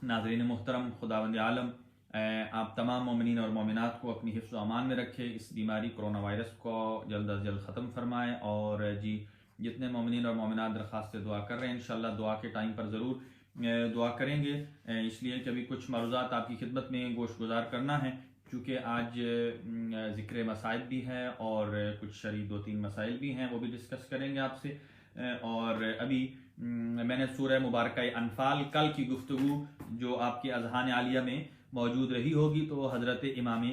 नाज़रीन मोहतरम, खुदावंद आलम आप तमाम मोमिनीन और मोमिनात को अपनी हिफ्ज़ व अमान में रखे। इस बीमारी कोरोना वायरस को जल्द अज जल्द ख़त्म फरमाए। और जी, जितने मोमिनीन और मोमिनात दरख्वास्त से दुआ कर रहे हैं, इंशाअल्लाह दुआ के टाइम पर ज़रूर दुआ करेंगे, इसलिए कि अभी कुछ मरुज़ात आपकी खिदमत में गोश गुजार करना है, चूँकि आज ज़िक्र मसाइब भी है और कुछ शरई 2-3 मसाइल भी हैं, वो भी डिस्कस करेंगे आपसे। और अभी मैंने सूरह मुबारक अनफाल कल की गुफ्तगू जो आपके अज़हान आलिया में मौजूद रही होगी, तो हज़रत इमाम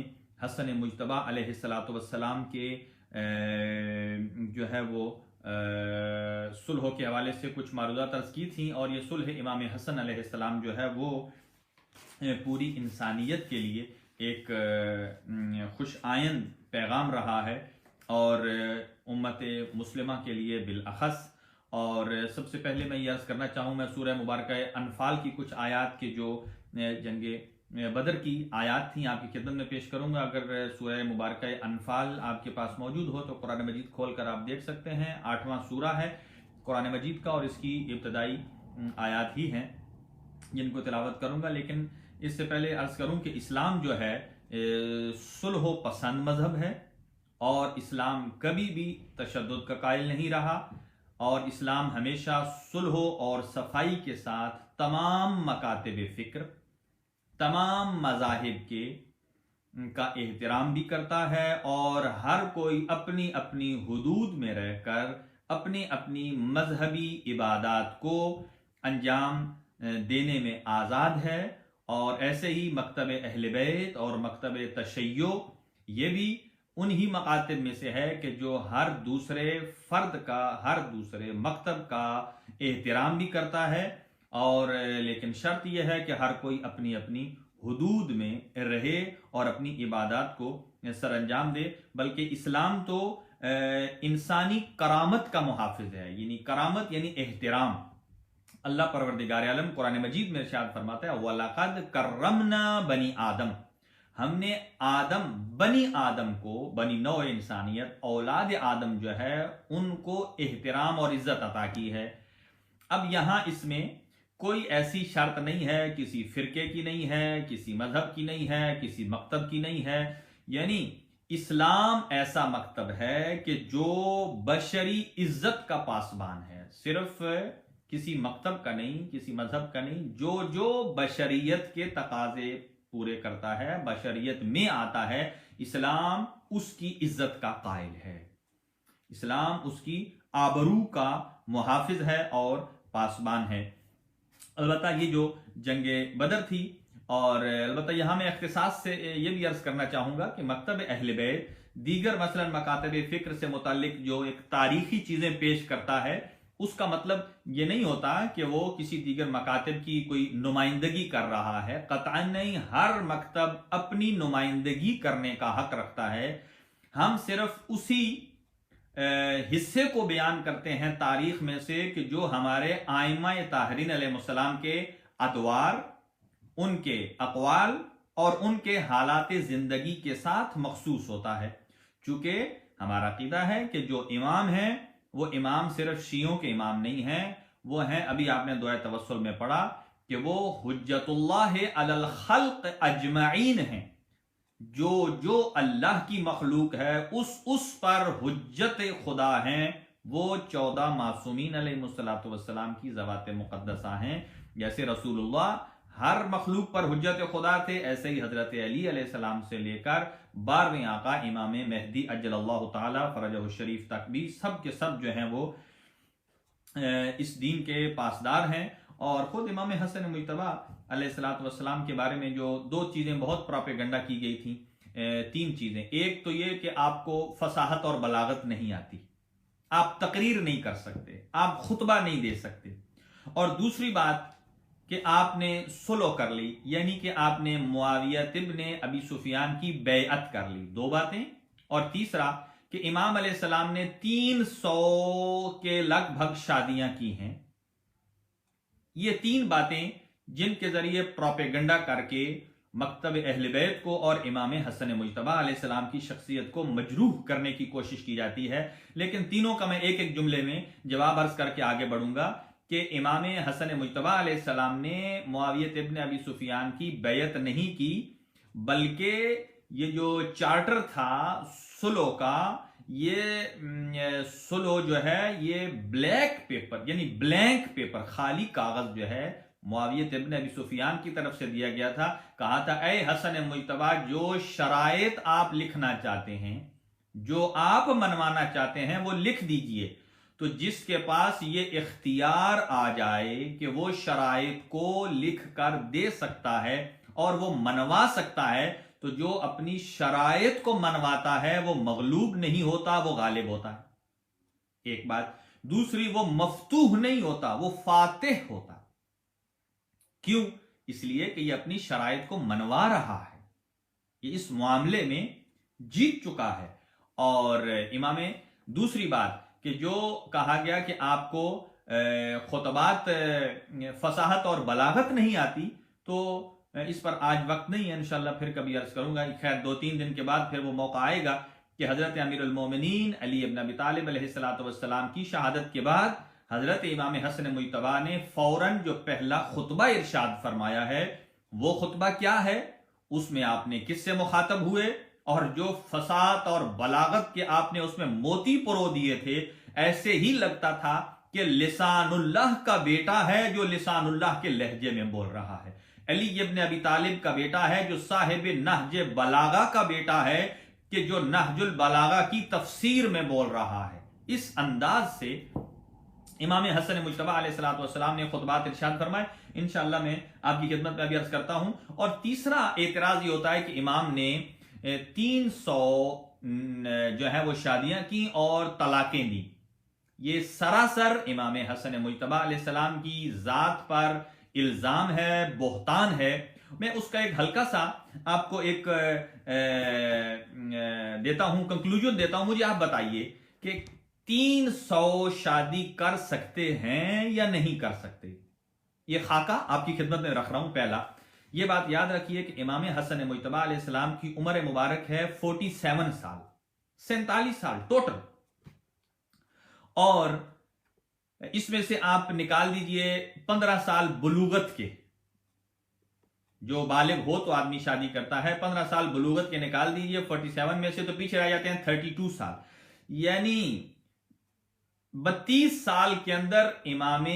हसन मुजतबा अलैहिस्सलातु वस्सलाम के जो है वो सुलह के हवाले से कुछ मारूज़ात अर्ज़ की थी। और ये सुलह इमाम हसन अलैहिस्सलाम जो है वो पूरी इंसानियत के लिए एक खुश आयन पैगाम रहा है, और उम्मत मुस्लिमा के लिए बिलअख़स। और सबसे पहले मैं ये अर्ज़ करना चाहूँ, मैं सूरह मुबारक अनफाल की कुछ आयात के जो जंगे बदर की आयात थी आपकी खिदमत में पेश करूँगा। अगर सूरह मुबारक अनफाल आपके पास मौजूद हो तो कुरान मजीद खोल कर आप देख सकते हैं। 8वां सूरा है कुरान मजीद का, और इसकी इब्तदाई आयात ही हैं जिनको तिलावत करूँगा। लेकिन इससे पहले अर्ज़ करूँ कि इस्लाम जो है सुलह पसंद मज़हब है, और इस्लाम कभी भी तशद्दुद का कायल नहीं रहा, और इस्लाम हमेशा सुलह और सफाई के साथ तमाम मकातिब फ़िक्र, तमाम मज़ाहिब के का एहतराम भी करता है, और हर कोई अपनी अपनी हुदूद में रहकर अपनी अपनी मजहबी इबादात को अंजाम देने में आज़ाद है। और ऐसे ही मकतब अहले बैत और मकतब तशय्यो ये भी उन्हीं मकातिब में से है कि जो हर दूसरे फर्द का, हर दूसरे मकतब का एहतराम भी करता है। और लेकिन शर्त यह है कि हर कोई अपनी अपनी हुदूद में रहे और अपनी इबादत को सरअंजाम दे। बल्कि इस्लाम तो इंसानी करामत का मुहाफिज है, यानी करामत यानी एहतराम। अल्लाह परवरदिगार आलम कुरान मजीद में इरशाद फरमाता है, वलक़द कर्रमना बनी आदम, हमने आदम बनी आदम को, बनी नौ इंसानियत औलाद आदम जो है उनको एहतराम और इज्जत अता की है। अब यहां इसमें कोई ऐसी शर्त नहीं है, किसी फिरके की नहीं है, किसी मजहब की नहीं है, किसी मकतब की नहीं है। यानी इस्लाम ऐसा मकतब है कि जो बशरी इज्जत का पासबान है, सिर्फ किसी मकतब का नहीं, किसी मजहब का नहीं, जो जो बशरियत के तकाजे पूरे करता है, बशरियत में आता है, इस्लाम उसकी इज्जत का कायल है, इस्लाम उसकी आबरू का मुहाफिज है और पासबान है। अलबत्ता ये जो जंगे बदर थी, और अलबत्ता यहां मैं इख्तिसास से ये भी अर्ज करना चाहूंगा कि मकतब अहले बैत दीगर मसलन मकातब फिक्र से मुतालिक जो एक तारीखी चीजें पेश करता है, उसका मतलब ये नहीं होता कि वो किसी दीगर मकातब की कोई नुमाइंदगी कर रहा है। कतअन नहीं, हर मकतब अपनी नुमाइंदगी करने का हक रखता है। हम सिर्फ उसी हिस्से को बयान करते हैं तारीख में से कि जो हमारे आइमा ताहरीन अलैहिस्सलाम के अदवार, उनके अक़वाल और उनके हालात जिंदगी के साथ मखसूस होता है। चूंकि हमारा अकीदा है कि जो इमाम है वो इमाम सिर्फ शियों के इमाम नहीं है, वो हैं, अभी आपने दुआ तवस्सुल में पढ़ा कि वो हुज्जतुल्लाह अलल खल्क अजमईन हैं, जो जो अल्लाह की मखलूक है उस पर हुज्जत खुदा हैं। वो 14 मासूमीन अलैहिस्सलातु वस्सलाम की ज़वात मुक़द्दसा हैं। जैसे रसूलुल्लाह हर मखलूक पर हुज्जत खुदा थे, ऐसे ही हजरत अली अलैहिस्सलाम से लेकर 12वें आका इमाम मेहदी अज्जलल्लाहु ताला फरजहु शरीफ तक भी सब के सब जो हैं वो इस दीन के पासदार हैं। और खुद इमाम हसन मुजतबा अलैहिस्सलातु वस्सलाम के बारे में जो 2 चीजें बहुत प्रोपेगेंडा की गई थी, 3 चीजें। एक तो ये कि आपको फसाहत और बलागत नहीं आती, आप तकरीर नहीं कर सकते, आप खुतबा नहीं दे सकते। और दूसरी बात कि आपने सुलह कर ली, यानी कि आपने मुआविया इब्न अबी सुफियान की बैअत कर ली, 2 बातें। और तीसरा कि इमाम अलैहिस्सलाम ने 300 के लगभग शादियां की हैं। ये 3 बातें जिनके जरिए प्रोपेगेंडा करके मकतब अहले बैत को और इमाम हसन मुजतबा अलैहिस्सलाम की शख्सियत को मजरूह करने की कोशिश की जाती है। लेकिन तीनों का मैं एक एक जुमले में जवाब अर्ज करके आगे बढ़ूंगा कि इमाम हसन मुज्तबा अलैहिस्सलाम ने मुआविया इब्न अबी सुफियान की बैयत नहीं की, बल्कि ये जो चार्टर था सुलो का, ये सुलो जो है ये ब्लैक पेपर यानी ब्लैंक पेपर, खाली कागज जो है मुआविया इब्न अबी सुफियान की तरफ से दिया गया था। कहा था, ए हसन मुज्तबा, जो शराइत आप लिखना चाहते हैं, जो आप मनवाना चाहते हैं, वो लिख दीजिए। तो जिसके पास ये इख्तियार आ जाए कि वो शराइत को लिख कर दे सकता है और वो मनवा सकता है, तो जो अपनी शराइत को मनवाता है वो मगलूब नहीं होता, वो गालिब होता है। एक बात। दूसरी, वो मफ्तूह नहीं होता, वो फातिह होता। क्यों? इसलिए कि ये अपनी शराइत को मनवा रहा है, ये इस मामले में जीत चुका है। और इमाम, दूसरी बात कि जो कहा गया कि आपको खुतबात फसाहत और बलागत नहीं आती, तो इस पर आज वक्त नहीं है, इंशाल्लाह फिर कभी अर्ज करूंगा। खैर 2-3 दिन के बाद फिर वो मौका आएगा कि हजरत अमीरुल मोमिनीन अली इब्न अबी तालिब अलैहिस्सलातु वस्सलाम की शहादत के बाद हजरत इमाम हसन मुज्तबा ने फौरन जो पहला खुतबा इरशाद फरमाया है, वो खुतबा क्या है, उसमें आपने किससे मुखातब हुए, और जो फसाद और बलागत के आपने उसमें मोती परो दिए थे, ऐसे ही लगता था कि लिसानुल्लाह का बेटा है जो लिसानुल्लाह के लहजे में बोल रहा है। अली इब्न अबी तालिब का बेटा है जो साहिब नहज बलागा का बेटा है, कि जो नहजुल बलागा की तफसीर में बोल रहा है। इस अंदाज से इमाम हसन मुज्तबा अलैहिस्सलातु वस्सलाम ने खुतबात इरशाद फरमाए। इंशाअल्लाह मैं आपकी खिदमत में अभी अर्ज करता हूं। और तीसरा एतराज ये होता है कि इमाम ने 300 जो है वो शादियां की और तलाकें दी। ये सरासर इमाम हसन मुज्तबा अलैहिस्सलाम की जात पर इल्जाम है, बोहतान है। मैं उसका एक हल्का सा आपको एक देता हूं, कंक्लूजन देता हूं। मुझे आप बताइए कि 300 शादी कर सकते हैं या नहीं कर सकते? ये खाका आपकी खिदमत में रख रहा हूं। पहला, ये बात याद रखिए कि इमाम हसन मुज्तबा अलैहिस्सलाम की उम्र मुबारक है 47 साल, 47 साल टोटल। और इसमें से आप निकाल दीजिए 15 साल बुलूगत के, जो बालिग हो तो आदमी शादी करता है, 15 साल बुलूगत के निकाल दीजिए 47 में से, तो पीछे रह जाते हैं 32 साल। यानी 32 साल के अंदर इमाम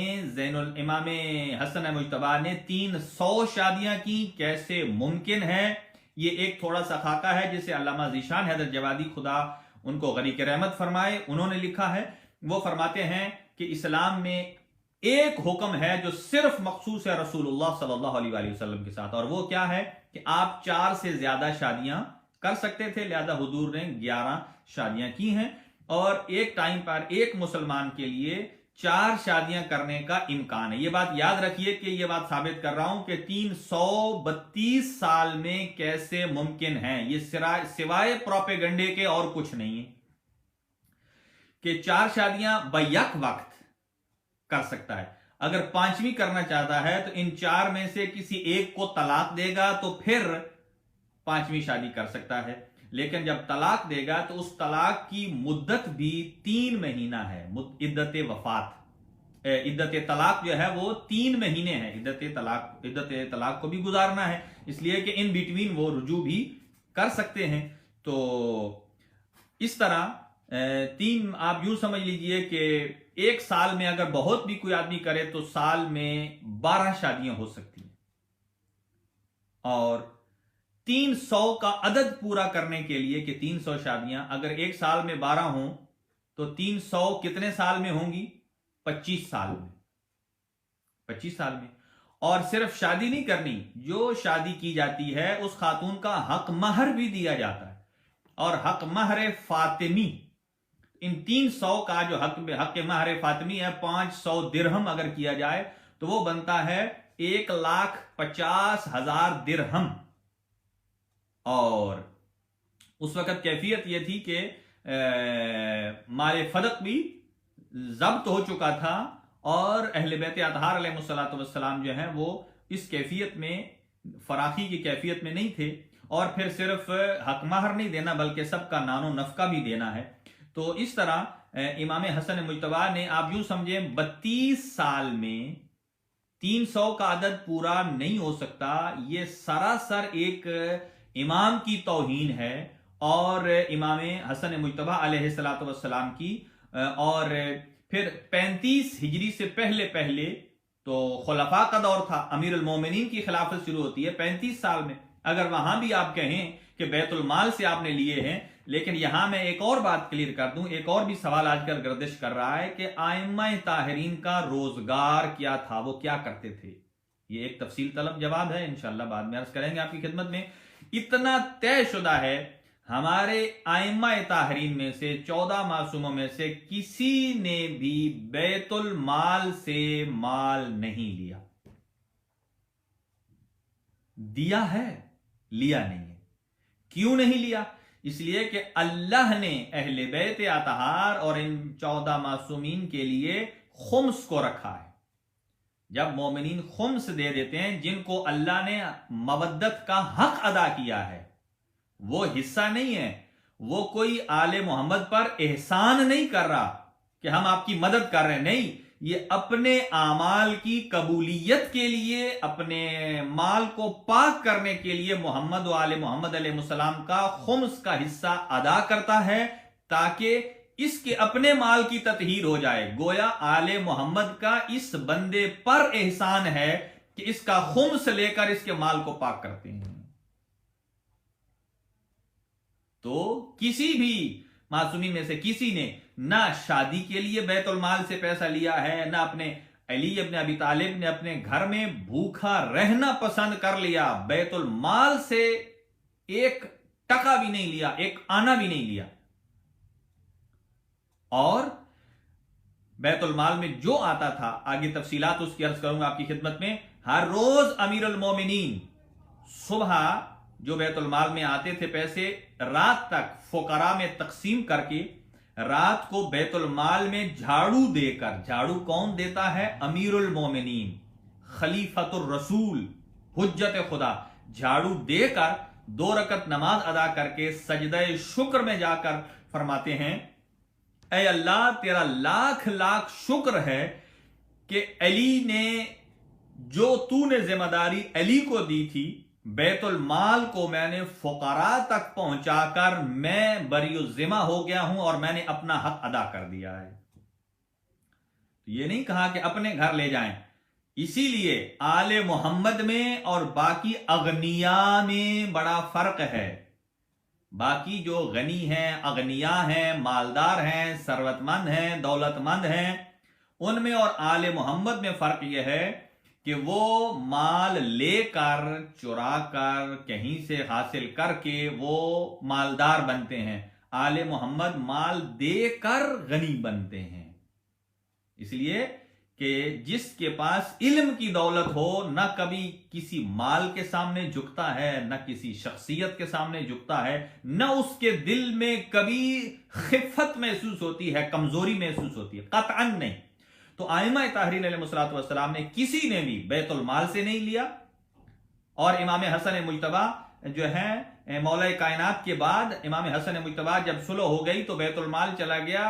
हसन मुज्तबा ने 300 शादियां की। कैसे मुमकिन है? ये एक थोड़ा सा खाका है जिसे अल्लामा ज़ीशान हैदर जवादी, खुदा उनको गरीक रहमत फरमाए, उन्होंने लिखा है। वो फरमाते हैं कि इस्लाम में एक हुक्म है जो सिर्फ मखसूस है रसूलुल्लाह सल्लल्लाहु अलैहि वसल्लम के साथ, और वो क्या है कि आप 4 से ज्यादा शादियां कर सकते थे। लिहाजा हुजूर ने 11 शादियां की हैं, और एक टाइम पर एक मुसलमान के लिए 4 शादियां करने का इम्कान है। ये बात याद रखिए कि ये बात साबित कर रहा हूं कि 332 साल में कैसे मुमकिन है। ये सिवाय प्रोपेगंडे के और कुछ नहीं है कि 4 शादियां बैक वक्त कर सकता है। अगर 5वीं करना चाहता है तो इन 4 में से किसी एक को तलाक देगा तो फिर 5वीं शादी कर सकता है। लेकिन जब तलाक देगा तो उस तलाक की मुद्दत भी 3 महीना है। इद्दत वफात, इद्दत तलाक जो है वो 3 महीने है। इद्दत तलाक को भी गुजारना है, इसलिए कि इन बिटवीन वो रुजू भी कर सकते हैं। तो इस तरह 3 आप यूं समझ लीजिए कि एक साल में अगर बहुत भी कोई आदमी करे तो साल में 12 शादियां हो सकती हैं। और 300 का अदद पूरा करने के लिए कि 300 शादियां अगर एक साल में 12 हों तो 300 कितने साल में होंगी? 25 साल में। 25 साल में। और सिर्फ शादी नहीं करनी, जो शादी की जाती है उस खातून का हक महर भी दिया जाता है, और हक महर फातिमी। इन 300 का जो हक महर फातिमी है, 500 दिरहम अगर किया जाए तो वो बनता है 1,50,000 दिरहम। और उस वक्त कैफियत यह थी कि माले फदक भी जब्त हो चुका था, और अहले बैत अतहार अलैहिस्सलातु वस्सलाम जो हैं वो इस कैफियत में, फराखी की कैफियत में नहीं थे। और फिर सिर्फ हक महर नहीं देना बल्कि सबका नानो नफका भी देना है। तो इस तरह इमाम हसन मुजतबा ने, आप यूं समझे, 32 साल में 300 का अदद पूरा नहीं हो सकता। ये सरासर एक इमाम की तौहीन है और इमाम हसन मुजतबा अलैहिस्सलातु वस्सलाम की। और फिर 35 हिजरी से पहले पहले तो खुलफा का दौर था, अमीर अल मोमिनीन की खिलाफत शुरू होती है 35 साल में। अगर वहां भी आप कहें कि बैतुल माल से आपने लिए हैं, लेकिन यहां मैं एक और बात क्लियर कर दूं, एक और भी सवाल आजकल गर्दिश कर रहा है कि आइम्मा ताहिरीन का रोजगार क्या था, वो क्या करते थे। ये एक तफसील तलब जवाब है, इंशाअल्लाह बाद में अर्ज करेंगे आपकी खिदमत में। इतना तयशुदा है, हमारे आइम्मा ताहिरीन में से 14 मासूमों में से किसी ने भी बैतुल माल से माल नहीं लिया। दिया है, लिया नहीं है। क्यों नहीं लिया? इसलिए कि अल्लाह ने अहले बैत अतहार और इन 14 मासूमीन के लिए खुम्स को रखा है। जब मोमिनीन खुम्स दे देते हैं, जिनको अल्लाह ने मवद्दत का हक अदा किया है, वो हिस्सा नहीं है, वो कोई आले मोहम्मद पर एहसान नहीं कर रहा कि हम आपकी मदद कर रहे हैं, नहीं, ये अपने आमाल की कबूलियत के लिए, अपने माल को पाक करने के लिए मोहम्मद व आले मोहम्मद अलैहिस्सलाम का खुम्स का हिस्सा अदा करता है, ताकि इसके अपने माल की ततहीर हो जाए। गोया आले मोहम्मद का इस बंदे पर एहसान है कि इसका खुम्स लेकर इसके माल को पाक करते हैं। तो किसी भी मासूमी में से किसी ने ना शादी के लिए बैतुल माल से पैसा लिया है, ना अपने अली इब्न अबी तालिब ने अपने घर में भूखा रहना पसंद कर लिया, बैतुल माल से एक टका भी नहीं लिया, एक आना भी नहीं लिया। और बैतुल माल में जो आता था, आगे तफसीलात उसकी अर्ज करूंगा आपकी खिदमत में। हर रोज अमीर अल मोमिनीन सुबह जो बैतुल माल में आते थे पैसे, रात तक फुकरा में तकसीम करके, रात को बैतुल माल में झाड़ू देकर, झाड़ू कौन देता है? अमीरुल मोमिनीन, खलीफतुर रसूल, हुज्जत खुदा, झाड़ू देकर 2 रकत नमाज अदा करके सजदे शुक्र में जाकर फरमाते हैं, ऐ अल्लाह तेरा लाख लाख शुक्र है कि अली ने, जो तूने जिम्मेदारी अली को दी थी, बैतुल माल को मैंने फुकरा तक पहुंचाकर मैं बरियो जिम्मा हो गया हूं और मैंने अपना हक अदा कर दिया है। तो ये नहीं कहा कि अपने घर ले जाएं। इसीलिए आले मोहम्मद में और बाकी अगनिया में बड़ा फर्क है। बाकी जो गनी हैं, अगनिया हैं, मालदार हैं, सरवतमंद हैं, दौलतमंद हैं, उनमें और आले मोहम्मद में फर्क यह है कि वो माल लेकर, चुरा कर, कहीं से हासिल करके वो मालदार बनते हैं। आले मोहम्मद माल देकर गनी बनते हैं। इसलिए कि जिसके पास इल्म की दौलत हो, न कभी किसी माल के सामने झुकता है, न किसी शख्सियत के सामने झुकता है, न उसके दिल में कभी खिफत महसूस होती है, कमजोरी महसूस होती है, कतअन नहीं। तो आइम्मा ताहरीन अलैहिस्सलातु वस्सलाम ने किसी ने भी बैतुल माल से नहीं लिया। और इमाम हसन मुजतबा जो है, मौला कायनात के बाद इमाम हसन मुजतबा जब सुलह हो गई तो बैतुल माल चला गया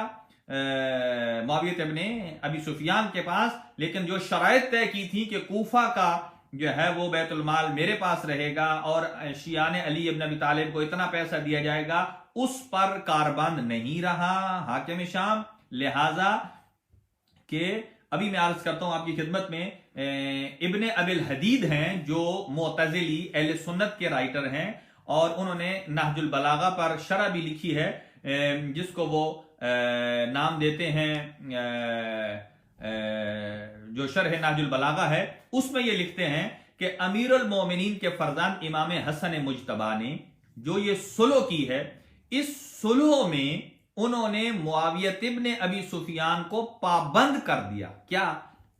मुआविया इब्ने अबी सुफियान के पास। लेकिन जो शराइत तय की थी कि कूफा का जो है वो बैतुल माल मेरे पास रहेगा और शियान अली इब्न अबी तालिब को इतना पैसा दिया जाएगा, उस पर कारबंद नहीं रहा हाकिम शाम। लिहाजा के अभी मैं अर्ज करता हूं आपकी खिदमत में, इब्ने अबिल हदीद हैं जो मुअतजिली अहले सुन्नत के राइटर हैं, और उन्होंने नहजुल बलागा पर शरह भी लिखी है, जिसको वो नाम देते हैं, जो शरह नहजुल बलागा है, उसमें ये लिखते हैं कि अमीरुल मोमिनीन के फरजान इमाम हसन मुजतबा ने जो ये सुलह की है, इस सुलह में उन्होंने मुआविया इब्न अबी सुफियान को पाबंद कर दिया। क्या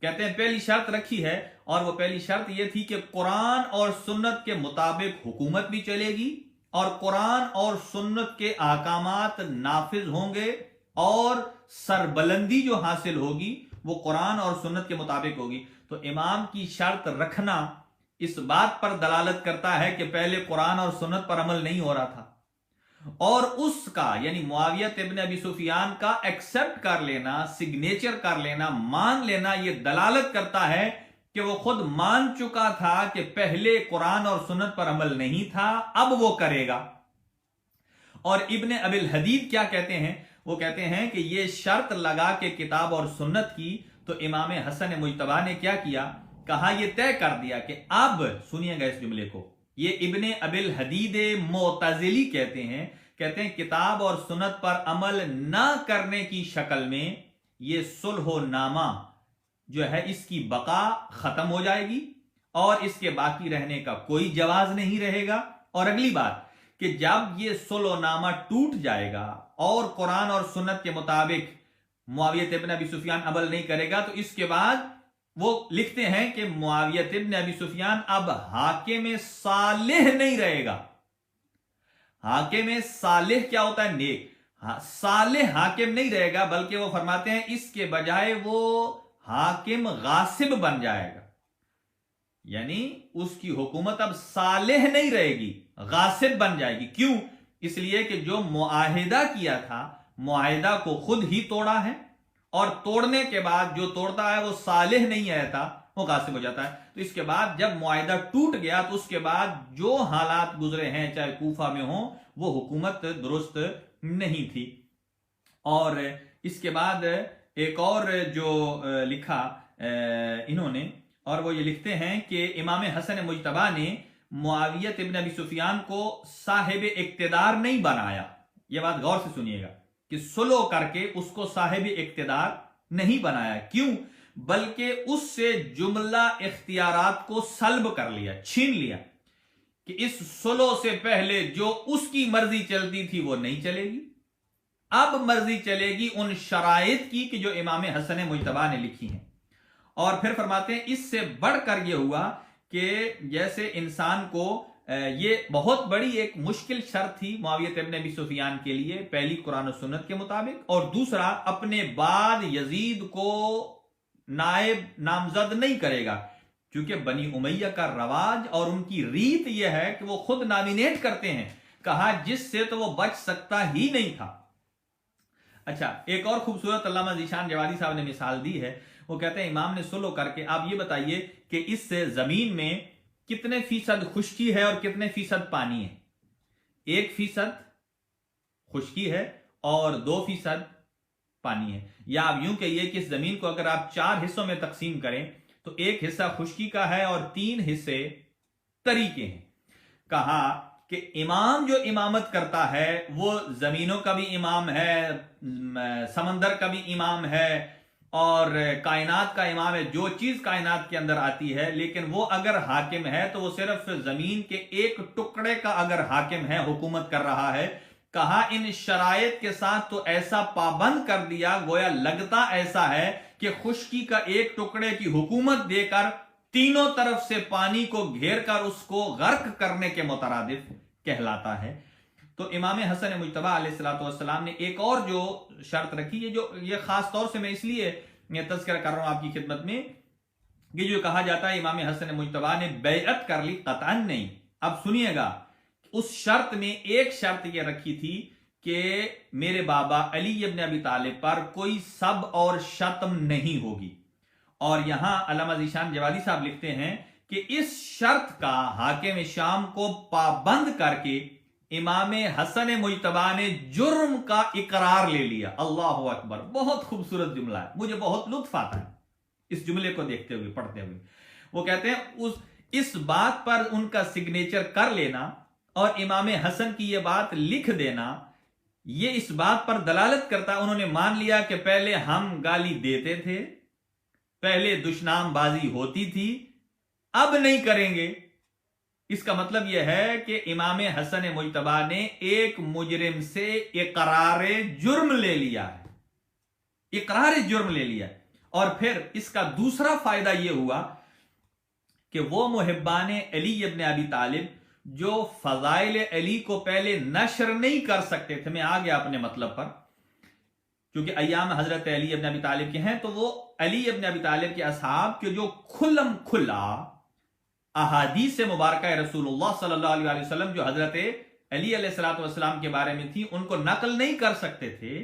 कहते हैं? पहली शर्त रखी है, और वो पहली शर्त यह थी कि कुरान और सुन्नत के मुताबिक हुकूमत भी चलेगी और कुरान और सुन्नत के अहकामात नाफिज होंगे, और सरबलंदी जो हासिल होगी वो कुरान और सुन्नत के मुताबिक होगी। तो इमाम की शर्त रखना इस बात पर दलालत करता है कि पहले कुरान और सुन्नत पर अमल नहीं हो रहा था। और उसका यानी मुआविया इब्न अबी सुफियान का एक्सेप्ट कर लेना, सिग्नेचर कर लेना, मान लेना, यह दलालत करता है कि वो खुद मान चुका था कि पहले कुरान और सुन्नत पर अमल नहीं था, अब वो करेगा। और इब्ने अबिल हदीद क्या कहते हैं, वो कहते हैं कि ये शर्त लगा के किताब और सुन्नत की, तो इमाम हसन मुजतबा ने क्या किया, कहा, यह तय कर दिया कि अब सुनिएगा इस जुमले को, ये इब्ने अबिल हदीद मोतजिली कहते हैं किताब और सुन्नत पर अमल ना करने की शक्ल में ये सुलहनामा जो है इसकी बका खत्म हो जाएगी और इसके बाकी रहने का कोई जवाज नहीं रहेगा। और अगली बात कि जब ये सुलहनामा टूट जाएगा और कुरान और सुन्नत के मुताबिक मुआविया इब्न अबी सुफियान अमल नहीं करेगा, तो इसके बाद वो लिखते हैं कि मुआविया इब्न अबी सुफियान अब हाकिम सालेह नहीं रहेगा। हाकिम सालेह क्या होता है, नेक। सालेह हाकिम नहीं रहेगा, बल्कि वो फरमाते हैं इसके बजाय वो हाकिम गासिब बन जाएगा, यानी उसकी हुकूमत अब सालेह नहीं रहेगी, गासिब बन जाएगी। क्यों? इसलिए कि जो मुआहिदा किया था, मुआहिदा को खुद ही तोड़ा है, और तोड़ने के बाद जो तोड़ता है वो सालेह नहीं रहता, वो गासिब हो जाता है। तो इसके बाद जब मुआहिदा टूट गया तो उसके बाद जो हालात गुजरे हैं, चाहे कूफा में हो, वो हुकूमत दुरुस्त नहीं थी। और इसके बाद एक और जो लिखा इन्होंने, और वो ये लिखते हैं कि इमाम हसन मुजतबा ने मुआविया इब्न अबी सुफियान को साहिब इक्तिदार नहीं बनाया। यह बात गौर से सुनिएगा कि सुलह करके उसको साहिब इक्तिदार नहीं बनाया। क्यों? बल्कि उससे जुमला इख्तियारात को सल्ब कर लिया, छीन लिया, कि इस सुलह से पहले जो उसकी मर्जी चलती थी वो नहीं चलेगी, अब मर्जी चलेगी उन शराइत की कि जो इमाम हसन मुजतबा ने लिखी हैं। और फिर फरमाते हैं इससे बढ़कर यह हुआ कि जैसे इंसान को ये बहुत बड़ी एक मुश्किल शर्त थी मुआविया इब्न अबी सुफियान के लिए, पहली कुरान और सुन्नत के मुताबिक, और दूसरा अपने बाद यजीद को नायब नामजद नहीं करेगा, क्योंकि बनी उमैया का रवाज और उनकी रीत यह है कि वो खुद नॉमिनेट करते हैं। कहा जिससे तो वो बच सकता ही नहीं था। अच्छा, एक और खूबसूरत अल्लामा ज़ीशान जवादी साहब ने मिसाल दी है। वो कहते हैं इमाम ने सुलह करके आप ये बताइए कि इस जमीन में कितने फीसद खुश्की है और कितने फीसद पानी है। 1% खुश्की है और 2% पानी है। या आप यूं कहिए कि इस जमीन को अगर आप 4 हिस्सों में तकसीम करें तो 1 हिस्सा खुश्की का है और 3 हिस्से तरी के हैं। कहा कि इमाम जो इमामत करता है वो जमीनों का भी इमाम है, समंदर का भी इमाम है और कायनात का इमाम है, जो चीज कायनात के अंदर आती है। लेकिन वो अगर हाकिम है तो वो सिर्फ जमीन के एक टुकड़े का अगर हाकिम है, हुकूमत कर रहा है। कहा इन शराइत के साथ तो ऐसा पाबंद कर दिया, गोया लगता ऐसा है कि खुश्की का एक टुकड़े की हुकूमत देकर तीनों तरफ से पानी को घेर कर उसको गर्क करने के मुतरादिफ कहलाता है। तो इमाम हसन मुजतबा अलैहिस्सलाम ने एक और जो शर्त रखी है, जो ये खास तौर से मैं इसलिए तज़किरा कर रहा हूं आपकी खिदमत में, कि जो कहा जाता है इमाम हसन मुजतबा ने बैअत कर ली, क़तअन नहीं। अब सुनिएगा, उस शर्त में एक शर्त यह रखी थी कि मेरे बाबा अली इब्न अबी तालिब पर कोई सब और शतम नहीं होगी। और यहां अल्लामा ज़ीशान जवादी साहब लिखते हैं कि इस शर्त का हाकिम शाम को पाबंद करके इमाम हसन मुजतबा ने जुर्म का इकरार ले लिया। अल्लाह अकबर, बहुत खूबसूरत जुमला है, मुझे बहुत लुत्फ आता है इस जुमले को देखते हुए, पढ़ते हुए। वो कहते हैं इस बात पर उनका सिग्नेचर कर लेना और इमाम हसन की यह बात लिख देना, यह इस बात पर दलालत करता, उन्होंने मान लिया कि पहले हम गाली देते थे, पहले दुश्मनाबाजी होती थी, अब नहीं करेंगे। इसका मतलब यह है कि इमाम हसन मुजतबा ने एक मुजरिम से इकरार जुर्म ले लिया है, इकरार जुर्म ले लिया। और फिर इसका दूसरा फायदा यह हुआ कि वो मुहिब्बान अली इब्न अबी तालिब जो फजाइल अली को पहले नशर नहीं कर सकते थे, मैं आ गया अपने मतलब पर, क्योंकि अय्याम हजरत अली इब्न अबी तालिब के हैं, तो वो अली इब्न अबी तालिब के असहाब के जो खुल्लम खुल्ला अहादीस मुबारक रसूलुल्लाह सल्लल्लाहु अलैहि वसल्लम जो हजरत अली अलैहिस्सलाम के बारे में थी उनको नकल नहीं कर सकते थे,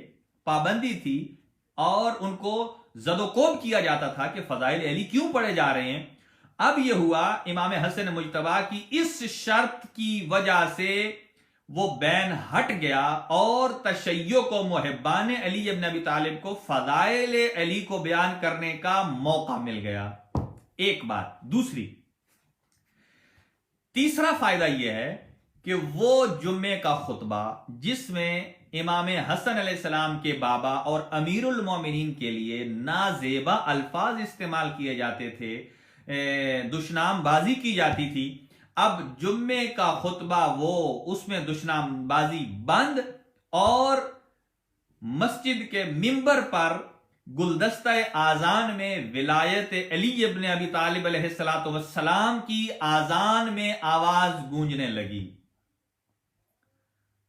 पाबंदी थी, और उनको जदोकोब किया जाता था कि फजाइल अली क्यों पढ़े जा रहे हैं। अब यह हुआ इमाम हसन मुजतबा की इस शर्त की वजह से वो बैन हट गया और तशय्यो को, मुहिब्बान अली इब्न अबी तालिब को फजाइल अली को बयान करने का मौका मिल गया। एक बात। दूसरी, तीसरा फायदा यह है कि वो जुम्मे का खुतबा जिसमें इमाम हसन अलैहिस्सलाम के बाबा और अमीरुल मोमिनीन के लिए नाजेबा अल्फाज इस्तेमाल किए जाते थे, दुश्नामबाजी की जाती थी, अब जुम्मे का खुतबा वो उसमें दुश्नामबाजी बंद और मस्जिद के मिंबर पर गुलदस्ता आजान में विलायत अली इब्न अबी तालिब अलैहिस्सलाम की आजान में आवाज गूंजने लगी।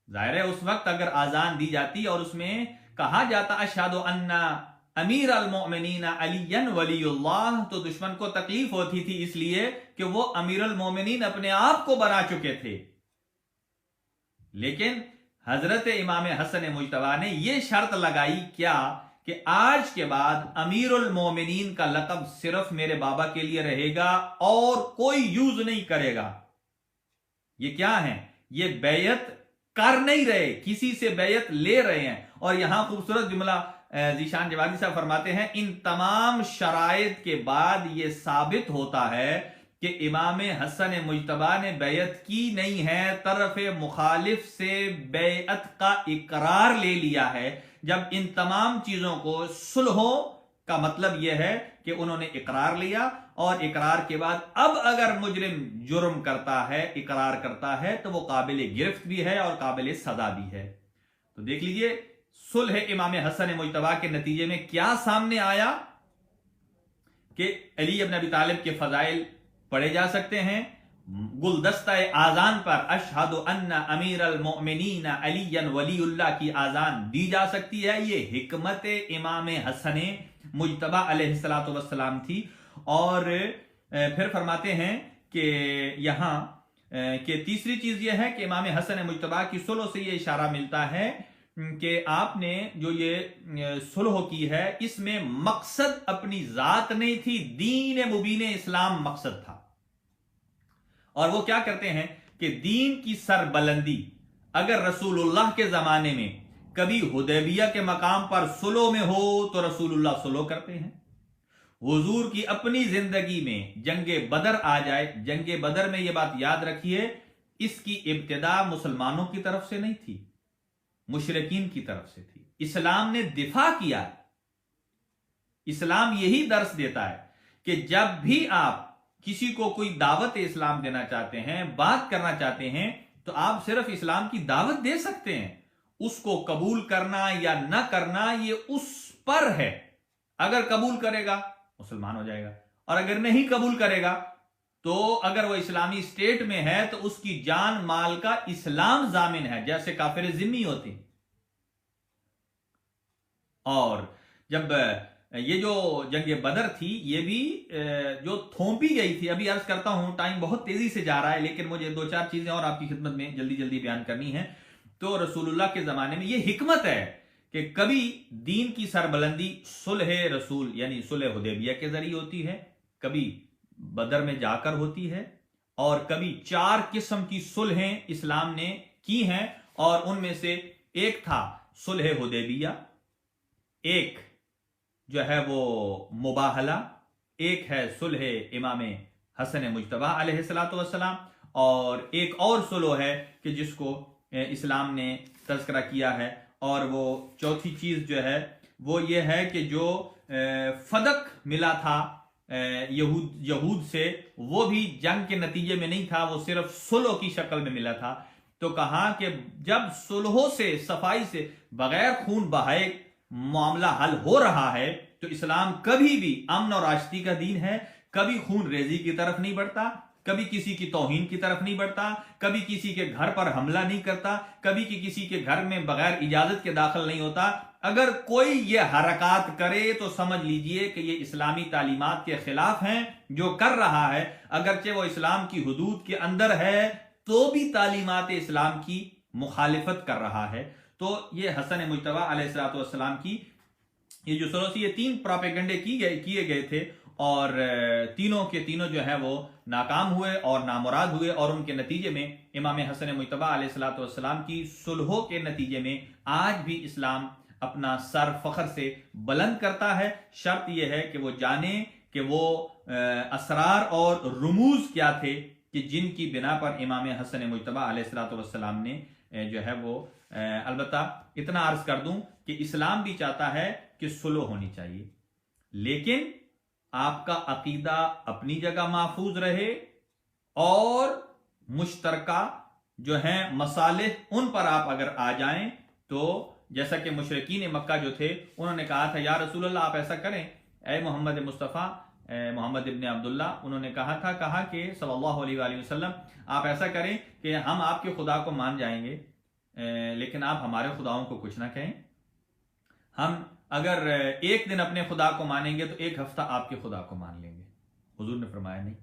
जाहिर है उस वक्त अगर आजान दी जाती और उसमें कहा जाता अशहदु अन्ना अमीर अल मोमिनीन अलीयन वलीउल्लाह, तो दुश्मन को तकलीफ होती थी इसलिए कि वो अमीर अल मोमिनीन अपने आप को बना चुके थे। लेकिन हजरत इमाम हसन मुजतबा ने यह शर्त लगाई क्या कि आज के बाद अमीरुल मोमिनीन का लक़ब सिर्फ मेरे बाबा के लिए रहेगा और कोई यूज नहीं करेगा। ये क्या है? ये बैयत कर नहीं रहे, किसी से बैयत ले रहे हैं। और यहां खूबसूरत जुमला जीशान जवादी साहब फरमाते हैं, इन तमाम शराइत के बाद यह साबित होता है कि इमाम हसन मुजतबा ने बैयत की नहीं है, तरफ मुखालिफ से बैयत का इकरार ले लिया है। जब इन तमाम चीजों को सुलहो का मतलब यह है कि उन्होंने इकरार लिया, और इकरार के बाद अब अगर मुजरिम जुर्म करता है, इकरार करता है, तो वो काबिल गिरफ्त भी है और काबिल सजा भी है। तो देख लीजिए सुलह इमाम हसन मुजतबा के नतीजे में क्या सामने आया कि अली इब्न अबी तालिब के फजाइल पढ़े जा सकते हैं, गुलदस्ता आजान पर अशहदु अन्ना अमीर अल मोमिनीन अलीयन वलीउल्लाह की आजान दी जा सकती है। ये हिकमत इमाम हसन मुजतबा अलैहिस्सलातु वस्सलाम थी। और फिर फरमाते हैं कि यहां कि तीसरी चीज यह है कि इमाम हसन मुजतबा की सुलह से यह इशारा मिलता है कि आपने जो ये सुलह की है इसमें मकसद अपनी जात नहीं थी, दीन मुबीन इस्लाम मकसद था। और वो क्या करते हैं कि दीन की सरबलंदी अगर रसूलुल्लाह के जमाने में कभी हुदैबिया के मकाम पर सुलह में हो तो रसूलुल्लाह सुलह करते हैं। हुजूर की अपनी जिंदगी में जंगे बदर आ जाए, जंगे बदर में यह बात याद रखिए, इसकी इब्तिदा मुसलमानों की तरफ से नहीं थी, मुशरिकीन की तरफ से थी। इस्लाम ने दिफा किया। इस्लाम यही दर्स देता है कि जब भी आप किसी को कोई दावत इस्लाम देना चाहते हैं, बात करना चाहते हैं, तो आप सिर्फ इस्लाम की दावत दे सकते हैं। उसको कबूल करना या ना करना ये उस पर है। अगर कबूल करेगा मुसलमान हो जाएगा, और अगर नहीं कबूल करेगा तो अगर वो इस्लामी स्टेट में है तो उसकी जान माल का इस्लाम जामिन है, जैसे काफिर जिम्मी होते। और जब ये जो जंग बदर थी ये भी जो थोपी गई थी, अभी अर्ज करता हूं टाइम बहुत तेजी से जा रहा है लेकिन मुझे दो चार चीजें और आपकी खिदमत में जल्दी जल्दी बयान करनी है। तो रसूलुल्लाह के जमाने में ये हिकमत है कि कभी दीन की सरबलंदी सुलह रसूल यानी सुलह हुदैबिया के जरिए होती है, कभी बदर में जाकर होती है, और कभी 4 किस्म की सुलहें इस्लाम ने की हैं। और उनमें से एक था सुलह हुदैबिया, एक जो है वो मुबाहला, एक है सुलह इमाम हसन मुजतबा अलैहिस्सलातु वस्सलाम, और एक और सुलह है कि जिसको इस्लाम ने तज़किरा किया है। और वो चौथी चीज जो है वो ये है कि जो फदक मिला था यहूद से, वो भी जंग के नतीजे में नहीं था, वो सिर्फ सुलह की शक्ल में मिला था। तो कहा कि जब सुलहों से, सफाई से, बगैर खून बहाए मामला हल हो रहा है तो इस्लाम कभी भी अमन और आशती का दीन है, कभी खून रेजी की तरफ नहीं बढ़ता, कभी किसी की तौहीन की तरफ नहीं बढ़ता, कभी किसी के घर पर हमला नहीं करता, कभी किसी के घर में बगैर इजाजत के दाखिल नहीं होता। अगर कोई ये हरकत करे तो समझ लीजिए कि ये इस्लामी तालीमात के खिलाफ हैं। जो कर रहा है अगरचे वो इस्लाम की हुदूद के अंदर है तो भी तालीमात इस्लाम की मुखालिफत कर रहा है। तो ये हसन मुज्तबा अलैहिस्सलाम की ये जो सरोसी ये 3 प्रोपेगेंडे किए गए थे और तीनों के तीनों जो है वो नाकाम हुए और नामुराद हुए, और उनके नतीजे में इमाम हसन मुज्तबा अलैहिस्सलाम की सुलहों के नतीजे में आज भी इस्लाम अपना सर फख्र से बुलंद करता है। शर्त यह है कि वो जाने कि वो असरार और रुमूज क्या थे कि जिनकी बिना पर इमाम हसन मुज्तबा अलैहिस्सलाम ने जो है वो अलबत्ता इतना अर्ज कर दूं कि इस्लाम भी चाहता है कि सुलह होनी चाहिए, लेकिन आपका अकीदा अपनी जगह महफूज रहे और मुश्तरका जो है मसाले उन पर आप अगर आ जाएं, तो जैसा कि मुशरिकीन मक्का जो थे उन्होंने कहा था या रसूल अल्लाह आप ऐसा करें, ए मोहम्मद मुस्तफ़ा मोहम्मद इब्न अब्दुल्ला, उन्होंने कहा कि सल्लल्लाहु अलैहि वसल्लम आप ऐसा करें कि हम आपके खुदा को मान जाएंगे लेकिन आप हमारे खुदाओं को कुछ ना कहें। हम अगर एक दिन अपने खुदा को मानेंगे तो एक हफ्ता आपके खुदा को मान लेंगे। हुजूर ने फरमाया नहीं,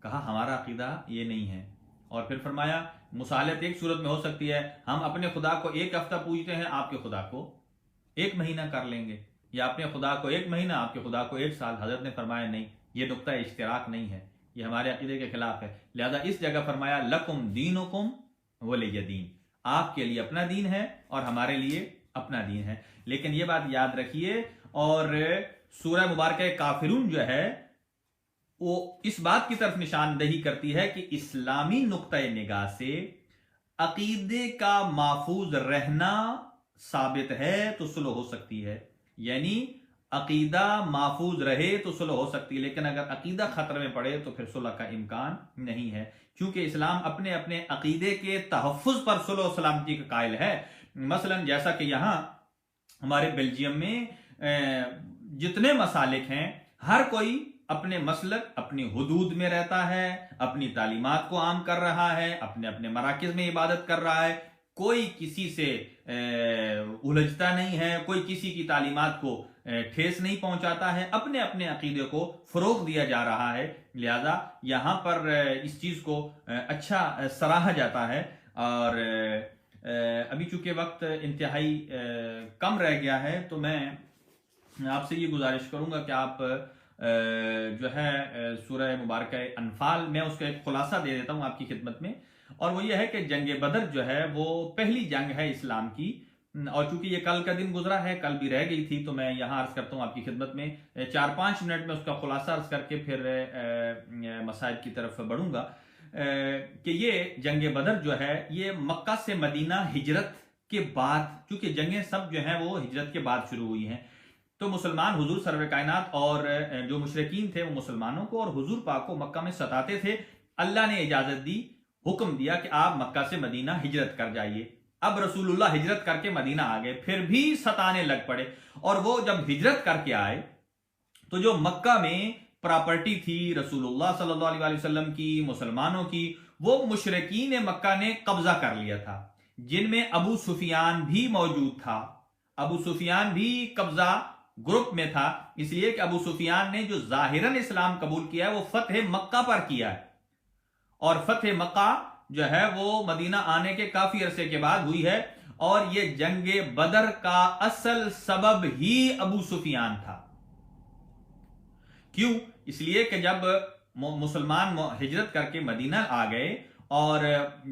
कहा हमारा अकीदा ये नहीं है। और फिर फरमाया मुसालत एक सूरत में हो सकती है, हम अपने खुदा को एक हफ्ता पूजते हैं, आपके खुदा को 1 महीना कर लेंगे, या अपने खुदा को 1 महीना, आपके खुदा को 1 साल। हजरत ने फरमाया नहीं, ये नुक्ता इश्तिराक नहीं है, ये हमारे अकीदे के खिलाफ है। लिहाजा इस जगह फरमाया लकुम दीनुकुम वलिय दीन, आपके लिए अपना दीन है और हमारे लिए अपना दीन है। लेकिन ये बात याद रखिए, और सूरह मुबारक काफिरून जो है वो इस बात की तरफ निशानदही करती है कि इस्लामी नुक्ता निगाह से अकीदे का महफूज रहना साबित है तो सुलह हो सकती है। यानी अकीदा महफूज रहे तो सुलह हो सकती है, लेकिन अगर अकीदा खतरे में पड़े तो फिर सुलह का इम्कान नहीं है, क्योंकि इस्लाम अपने अपने अकीदे के तहफ़्फ़ुज़ पर सुलह और सलामती का कायल है। मसलन जैसा कि यहां हमारे बेल्जियम में जितने मसालिक हैं, हर कोई अपने मसलक अपनी हुदूद में रहता है, अपनी तालीमात को आम कर रहा है, अपने अपने मराकिज में इबादत कर रहा है, कोई किसी से उलझता नहीं है, कोई किसी की तालीमात को ठेस नहीं पहुंचाता है, अपने अपने अकीदे को फरोग दिया जा रहा है। लिहाजा यहां पर इस चीज को अच्छा सराहा जाता है। और अभी चूंकि वक्त इंतहाई कम रह गया है, तो मैं आपसे ये गुजारिश करूंगा कि आप जो है सूरह मुबारक अनफाल में उसका एक खुलासा दे देता हूं आपकी खिदमत में, और वो ये है कि जंग बदर जो है वो पहली जंग है इस्लाम की, और चूंकि ये कल का दिन गुजरा है, कल भी रह गई थी, तो मैं यहां अर्ज करता हूं आपकी खिदमत में 4-5 मिनट में उसका खुलासा अर्ज करके फिर मसाइल की तरफ बढ़ूंगा कि ये जंग बदर जो है ये मक्का से मदीना हिजरत के बाद, चूंकि जंगें सब जो है वो हिजरत के बाद शुरू हुई हैं, तो मुसलमान हुजूर सरवर कायनात और जो मुशरिकीन थे वो मुसलमानों को और हुजूर पाक को मक्का में सताते थे। अल्लाह ने इजाजत दी, हुक्म दिया कि आप मक्का से मदीना हिजरत कर जाइए। अब रसूलुल्लाह हिजरत करके मदीना आ गए, फिर भी सताने लग पड़े। और वो जब हिजरत करके आए तो जो मक्का में प्रॉपर्टी थी रसूलुल्लाह सल्लल्लाहु अलैहि वसल्लम की, मुसलमानों की, वो मुशरिकीन मक्का ने कब्जा कर लिया था, जिनमें अबू सुफियान भी मौजूद था। अबू सुफियान भी कब्जा ग्रुप में था, इसलिए कि अबू सुफियान ने जो जाहिरन इस्लाम कबूल किया है वो फतेह मक्का पर किया है, और फतेह मक्का जो है वो मदीना आने के काफी अरसे के बाद हुई है। और ये जंगे बदर का असल सबब ही अबू सुफियान था। क्यों? इसलिए कि जब मुसलमान हिजरत करके मदीना आ गए और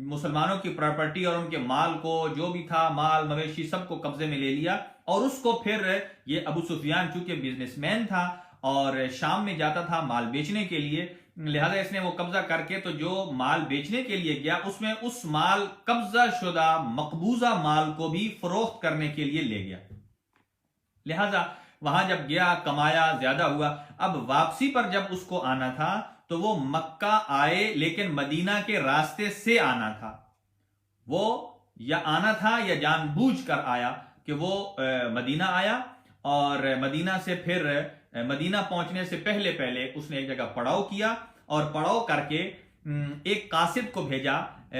मुसलमानों की प्रॉपर्टी और उनके माल को, जो भी था माल मवेशी, सबको कब्जे में ले लिया, और उसको फिर ये अबू सुफियान चूंकि बिजनेसमैन था और शाम में जाता था माल बेचने के लिए, लिहाजा इसने वो कब्जा करके तो जो माल बेचने के लिए गया उसमें उस माल कब्जा शुदा मकबूजा माल को भी फरोख्त करने के लिए ले गया। लिहाजा वहां जब गया, कमाया, ज्यादा हुआ। अब वापसी पर जब उसको आना था तो वो मक्का आए, लेकिन मदीना के रास्ते से आना था। वो या आना था या जानबूझकर आया कि वो मदीना आया, और मदीना से फिर मदीना पहुंचने से पहले पहले उसने एक जगह पड़ाव किया, और पड़ाव करके एक कासिद को भेजा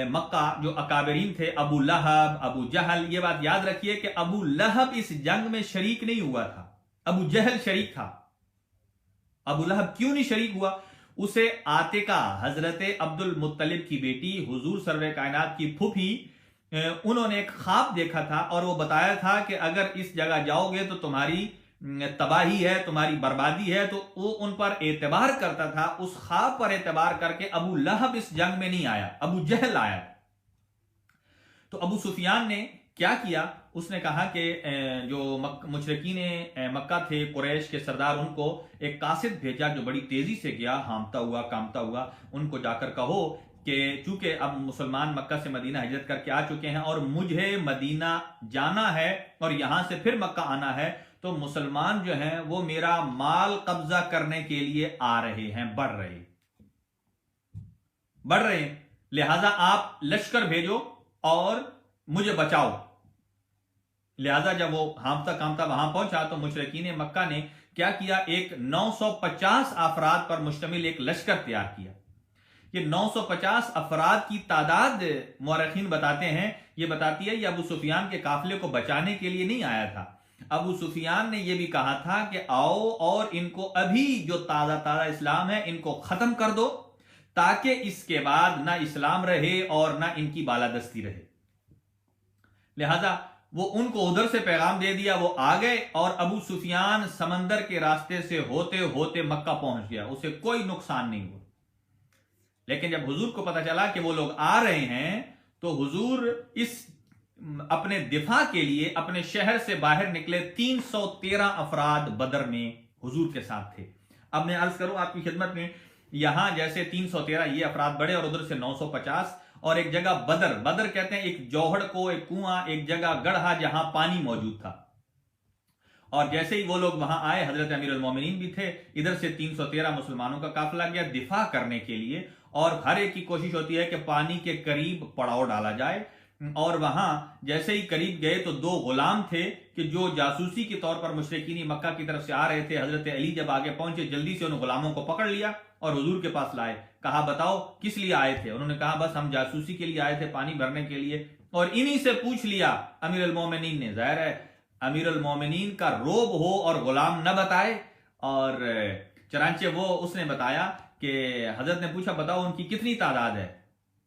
मक्का, जो अकाबरीन थे, अबू लहब, अबू जहल। ये बात याद रखिए कि अबू लहब इस जंग में शरीक नहीं हुआ था, अबू जहल शरीक था। अबू लहब क्यों नहीं शरीक हुआ? उसे आतिका हजरत अब्दुल मुत्तलिब की बेटी हुजूर सर्वे कायनात की फूफी, उन्होंने एक ख्वाब देखा था और वो बताया था कि अगर इस जगह जाओगे तो तुम्हारी तबाही है, तुम्हारी बर्बादी है। तो वो उन पर एतबार करता था। उस ख्वाब पर एतबार करके अबू लहब इस जंग में नहीं आया, अबू जहल आया। तो अबू सुफियान ने क्या किया, उसने कहा कि जो मुशरिकीन मक्का थे, कुरैश के सरदार, उनको एक कासिद भेजा जो बड़ी तेजी से गया, हामता हुआ कामता हुआ। उनको जाकर कहो कि चूंकि अब मुसलमान मक्का से मदीना हिजरत करके आ चुके हैं और मुझे मदीना जाना है और यहां से फिर मक्का आना है, तो मुसलमान जो हैं वो मेरा माल कब्जा करने के लिए आ रहे हैं, बढ़ रहे हैं, लिहाजा आप लश्कर भेजो और मुझे बचाओ। लिहाजा जब वो हामता कामता वहां पहुंचा तो मुशरिकीन मक्का ने क्या किया, एक 950 अफराद पर मुश्तमिल एक लश्कर तैयार किया। ये 950 अफराद की तादाद मुअर्रिखीन बताते हैं, ये बताती है ये अबू सुफियान के काफिले को बचाने के लिए नहीं आया था। अबू सुफियान ने यह भी कहा था कि आओ और इनको अभी जो ताजा ताजा इस्लाम है इनको खत्म कर दो, ताकि इसके बाद ना इस्लाम रहे और ना इनकी बालादस्ती रहे। लिहाजा वो उनको उधर से पैगाम दे दिया, वो आ गए और अबू सुफियान समंदर के रास्ते से होते होते मक्का पहुंच गया, उसे कोई नुकसान नहीं हुआ। लेकिन जब हुजूर को पता चला कि वो लोग आ रहे हैं तो हुजूर इस अपने दिफा के लिए अपने शहर से बाहर निकले। 313 अफराद बदर में हुजूर के साथ थे। अब मैं अर्ज करूं आपकी खिदमत में, यहां जैसे 313 ये अफराद बढ़े और उधर से 950, और एक जगह बदर, बदर कहते हैं एक जौहड़ को, एक कुआं, एक जगह गढ़ा जहां पानी मौजूद था। और जैसे ही वो लोग वहां आए, हजरत अमीरुल मोमिनीन भी थे। इधर से 313 मुसलमानों का काफिला गया दिफा करने के लिए, और हर एक की कोशिश होती है कि पानी के करीब पड़ाव डाला जाए। और वहां जैसे ही करीब गए तो दो गुलाम थे कि जो जासूसी के तौर पर मुशरिकीन मक्का की तरफ से आ रहे थे। हजरत अली जब आगे पहुंचे, जल्दी से उन गुलामों को पकड़ लिया और हुजूर के पास लाए। कहा बताओ किस लिए आए थे? उन्होंने कहा बस हम जासूसी के लिए आए थे, पानी भरने के लिए। और इन्हीं से पूछ लिया अमीरुल मोमिनीन ने। जाहिर है अमीरुल मोमिनीन का रोब हो और गुलाम न बताए। और चनांचे वो उसने बताया कि हजरत ने पूछा बताओ उनकी कितनी तादाद है?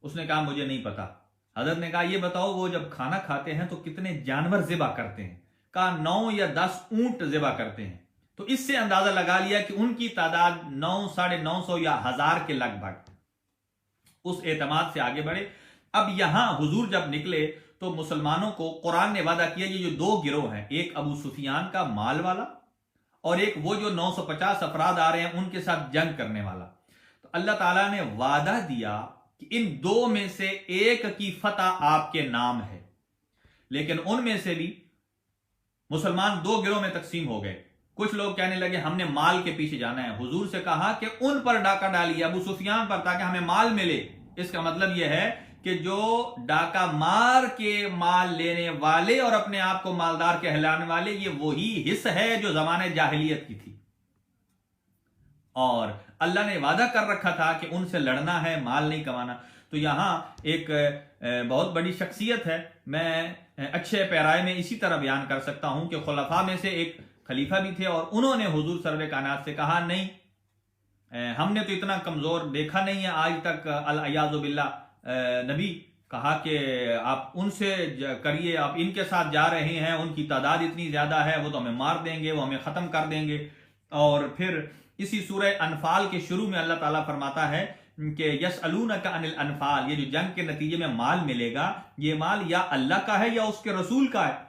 उसने कहा मुझे नहीं पता। हजरत ने कहा ये बताओ वो जब खाना खाते हैं तो कितने जानवर ज़िबा करते हैं? कहा 9 या 10 ऊंट ज़िबा करते हैं। तो इससे अंदाजा लगा लिया कि उनकी तादाद 9, 950 या 1000 के लगभग। उस एतमाद से आगे बढ़े। अब यहां हुजूर जब निकले तो मुसलमानों को कुरान ने वादा किया, ये जो दो गिरोह हैं, एक अबू सुफियान का माल वाला और एक वो जो 950 अफराद आ रहे हैं उनके साथ जंग करने वाला। तो अल्लाह ताला ने वादा दिया कि इन दो में से एक की फतह आपके नाम है। लेकिन उनमें से भी मुसलमान दो गिरोह में तकसीम हो गए। कुछ लोग कहने लगे हमने माल के पीछे जाना है। हुजूर से कहा कि उन पर डाका डालिए, अबू सुफियान पर, ताकि हमें माल मिले। इसका मतलब यह है कि जो डाका मार के माल लेने वाले और अपने आप को मालदार कहलाने वाले, ये वही हिस्स है जो जमाने जाहिलियत की थी। और अल्लाह ने वादा कर रखा था कि उनसे लड़ना है, माल नहीं कमाना। तो यहां एक बहुत बड़ी शख्सियत है। मैं अच्छे पैराए में इसी तरह बयान कर सकता हूं कि खुलफा में से एक खलीफा भी थे और उन्होंने हुजूर सर्वे कायनात से कहा नहीं, हमने तो इतना कमजोर देखा नहीं है आज तक, अल-अयाज़ु बिल्लाह। नबी कहा कि आप उनसे करिए, आप इनके साथ जा रहे हैं, उनकी तादाद इतनी ज्यादा है, वो तो हमें मार देंगे, वो हमें खत्म कर देंगे। और फिर इसी सूरह अनफाल के शुरू में अल्लाह ताला फरमाता है कि यसअलूनका अनिल अनफाल, ये जो जंग के नतीजे में माल मिलेगा, ये माल या अल्लाह का है या उसके रसूल का है।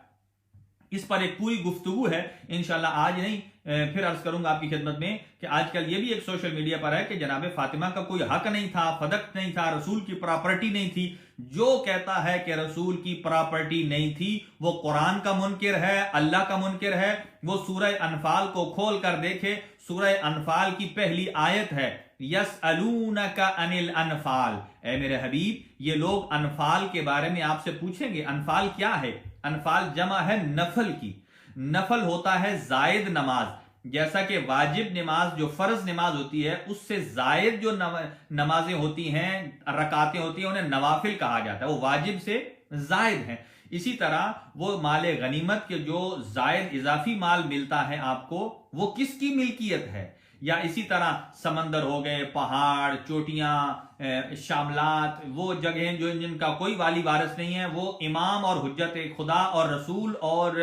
इस पर एक पूरी गुफ्तगू है, इंशाल्लाह आज नहीं फिर अर्ज करूंगा आपकी खिदमत में कि आजकल ये भी एक सोशल मीडिया पर है कि जनाब फातिमा का कोई हक नहीं था, फदक नहीं था, रसूल की प्रॉपर्टी नहीं थी। जो कहता है कि रसूल की प्रॉपर्टी नहीं थी वो कुरान का मुनकिर है, अल्लाह का मुनकिर है। वो सूरह अनफाल को खोल कर देखे, सूरह अनफाल की पहली आयत है यसअलूनका अनिल अनफाल। ए मेरे हबीब, ये लोग अनफाल के बारे में आपसे पूछेंगे। अनफाल क्या है? अनफाल जमा है नफल की। नफल होता है जायद नमाज। जैसा कि वाजिब नमाज जो फर्ज नमाज होती है उससे जायद जो नमाजें होती हैं, रकातें होती हैं, उन्हें नवाफिल कहा जाता है। वो वाजिब से जायद हैं। इसी तरह वो माल गनीमत के जो जायद इजाफी माल मिलता है आपको, वो किसकी मिल्कियत है? या इसी तरह समंदर हो गए, पहाड़, चोटियां, शामलात, वो जगहें जो जिनका कोई वाली वारिस नहीं है, वो इमाम और हुज्जत खुदा और रसूल और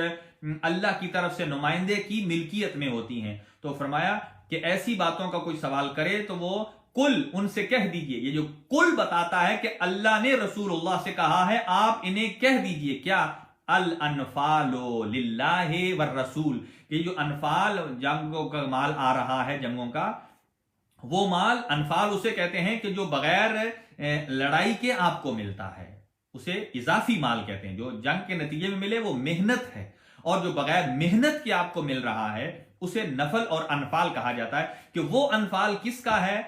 अल्लाह की तरफ से नुमाइंदे की मिल्कियत में होती हैं। तो फरमाया कि ऐसी बातों का कोई सवाल करे तो वो कुल उनसे कह दीजिए। ये जो कुल बताता है कि अल्लाह ने रसूलुल्लाह से कहा है आप इन्हें कह दीजिए क्या, अल अनफालो लिल्लाहि वर रसूल, ये जो अनफाल जंगों का माल आ रहा है, जंगों का वो माल, अनफाल उसे कहते हैं कि जो बगैर लड़ाई के आपको मिलता है, उसे इजाफी माल कहते हैं। जो जंग के नतीजे में मिले वो मेहनत है, और जो बगैर मेहनत के आपको मिल रहा है उसे नफल और अनफाल कहा जाता है। कि वो अनफाल किसका है,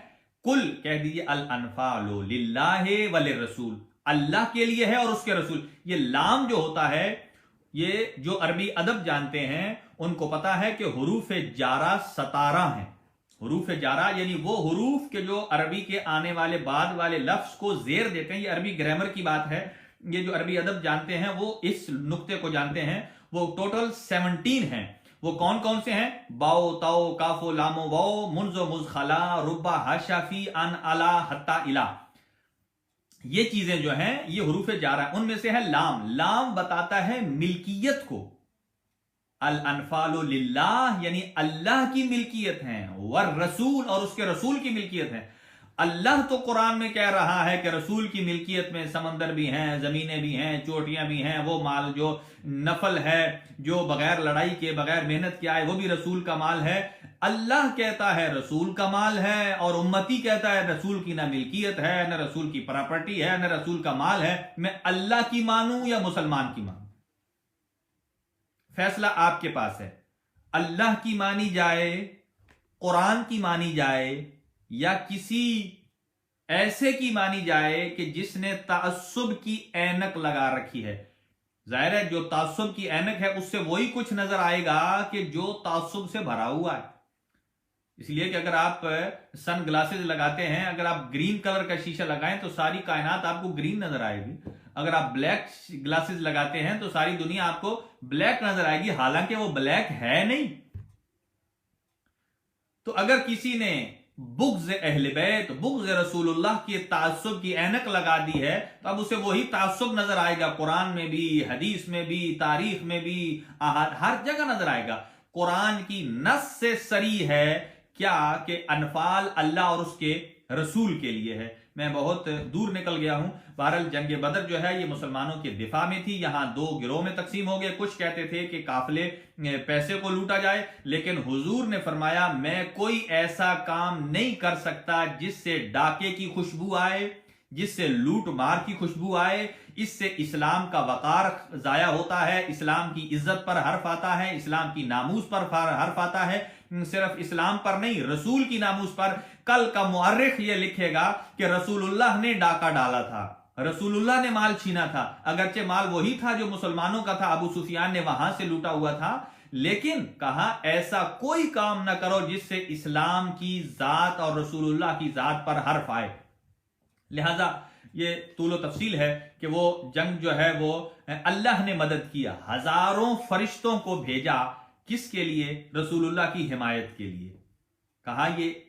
कुल कह दीजिए अल अनफालो लिल्लाहि वल रसूल, अल्लाह के लिए है और उसके रसूल। ये लाम जो होता है, ये जो अरबी अदब जानते हैं उनको पता है कि हुरूफ जारा 17 है। हुरूफ जारा यानी वो हुरूफ के जो अरबी के आने वाले बाद वाले लफ्ज को जेर देते हैं। ये अरबी ग्रामर की बात है। ये जो अरबी अदब जानते हैं वो इस नुक्ते को जानते हैं। वो टोटल 17 हैं। वो कौन कौन से हैं, बाओ ताओ काफो लामो वाओ मुंजो मुजखला रुबा हाशाफी अन अला हत्ता इला, ये चीजें जो हैं ये हुरूफ जारा। उनमें से है लाम। लाम बताता है मिल्कियत को, अल अनफालु लिल्लाह यानी अल्लाह की मिल्कियत है, वर रसूल और उसके रसूल की मिल्कियत है। अल्लाह तो कुरान में कह रहा है कि रसूल की मिल्कियत में समंदर भी हैं, जमीनें भी हैं, चोटियां भी हैं, वो माल जो नफल है, जो बगैर लड़ाई के बगैर मेहनत के आए, वो भी रसूल का माल है। अल्लाह कहता है रसूल का माल है, और उम्मती कहता है रसूल की ना मिल्कियत है, न रसूल की प्रॉपर्टी है, न रसूल का माल है। मैं अल्लाह की मानूं या मुसलमान की मानूं, फैसला आपके पास है। अल्लाह की मानी जाए, कुरान की मानी जाए, या किसी ऐसे की मानी जाए कि जिसने ताअस्सुब की ऐनक लगा रखी है। जाहिर है जो ताअस्सुब की ऐनक है उससे वही कुछ नजर आएगा कि जो ताअस्सुब से भरा हुआ है। इसलिए कि अगर आप सन ग्लासेस लगाते हैं, अगर आप ग्रीन कलर का शीशा लगाएं तो सारी कायनात आपको ग्रीन नजर आएगी। अगर आप ब्लैक ग्लासेस लगाते हैं तो सारी दुनिया आपको ब्लैक नजर आएगी, हालांकि वो ब्लैक है नहीं। तो अगर किसी ने बुग़्ज़ अहले बैत, बुग़्ज़ रसूलुल्लाह की ताअस्सुब की ऐनक लगा दी है तो अब उसे वही ताअस्सुब नजर आएगा। कुरान में भी, हदीस में भी, तारीख में भी, हर जगह नजर आएगा। कुरान की नस से सरी है क्या कि अनफाल अल्लाह और उसके रसूल के लिए है। मैं बहुत दूर निकल गया हूं। बहरहाल जंग बदर जो है ये मुसलमानों के दिफा में थी। यहां 2 गिरोह में तकसीम हो गए। कुछ कहते थे कि काफिले पैसे को लूटा जाए, लेकिन हुजूर ने फरमाया मैं कोई ऐसा काम नहीं कर सकता जिससे डाके की खुशबू आए, जिससे लूट मार की खुशबू आए। इससे इस्लाम का वकार जाया होता है, इस्लाम की इज्जत पर हर्फ आता है, इस्लाम की नामूस पर हर्फ आता है। सिर्फ इस्लाम पर नहीं, रसूल की नामूस पर। कल का मुअर्रिख ये लिखेगा कि रसूलुल्लाह ने डाका डाला था, रसूलुल्लाह ने माल छीना था। अगरचे माल वही था जो मुसलमानों का था, अबू सुफियान ने वहां से लूटा हुआ था, लेकिन कहा ऐसा कोई काम ना करो जिससे इस्लाम की जात और रसूलुल्लाह की जात पर हर्फ आए। लिहाजा ये तूलो तफसील है कि वो जंग जो है वो अल्लाह ने मदद किया, हजारों फरिश्तों को भेजा। किसके लिए? रसूलुल्लाह की हिमायत के लिए। कहा ये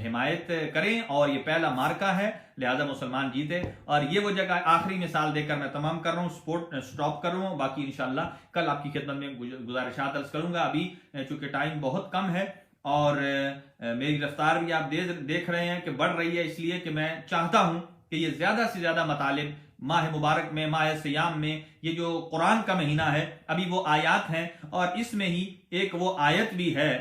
हिमायत करें और ये पहला मार्का है, लिहाजा मुसलमान जीते। और ये वो जगह, आखिरी मिसाल देकर मैं तमाम कर रहा हूँ, स्टॉप कर रहा हूँ। बाकी इंशाल्लाह कल आपकी खिदमत में गुजारिशात अर्ज करूंगा। अभी चूंकि टाइम बहुत कम है और मेरी रफ्तार भी आप देख रहे हैं कि बढ़ रही है, इसलिए कि मैं चाहता हूं कि ये ज्यादा से ज्यादा मतालिब माह मुबारक में, माह सियाम में, ये जो कुरान का महीना है, अभी वो आयात हैं और इसमें ही एक वो आयत भी है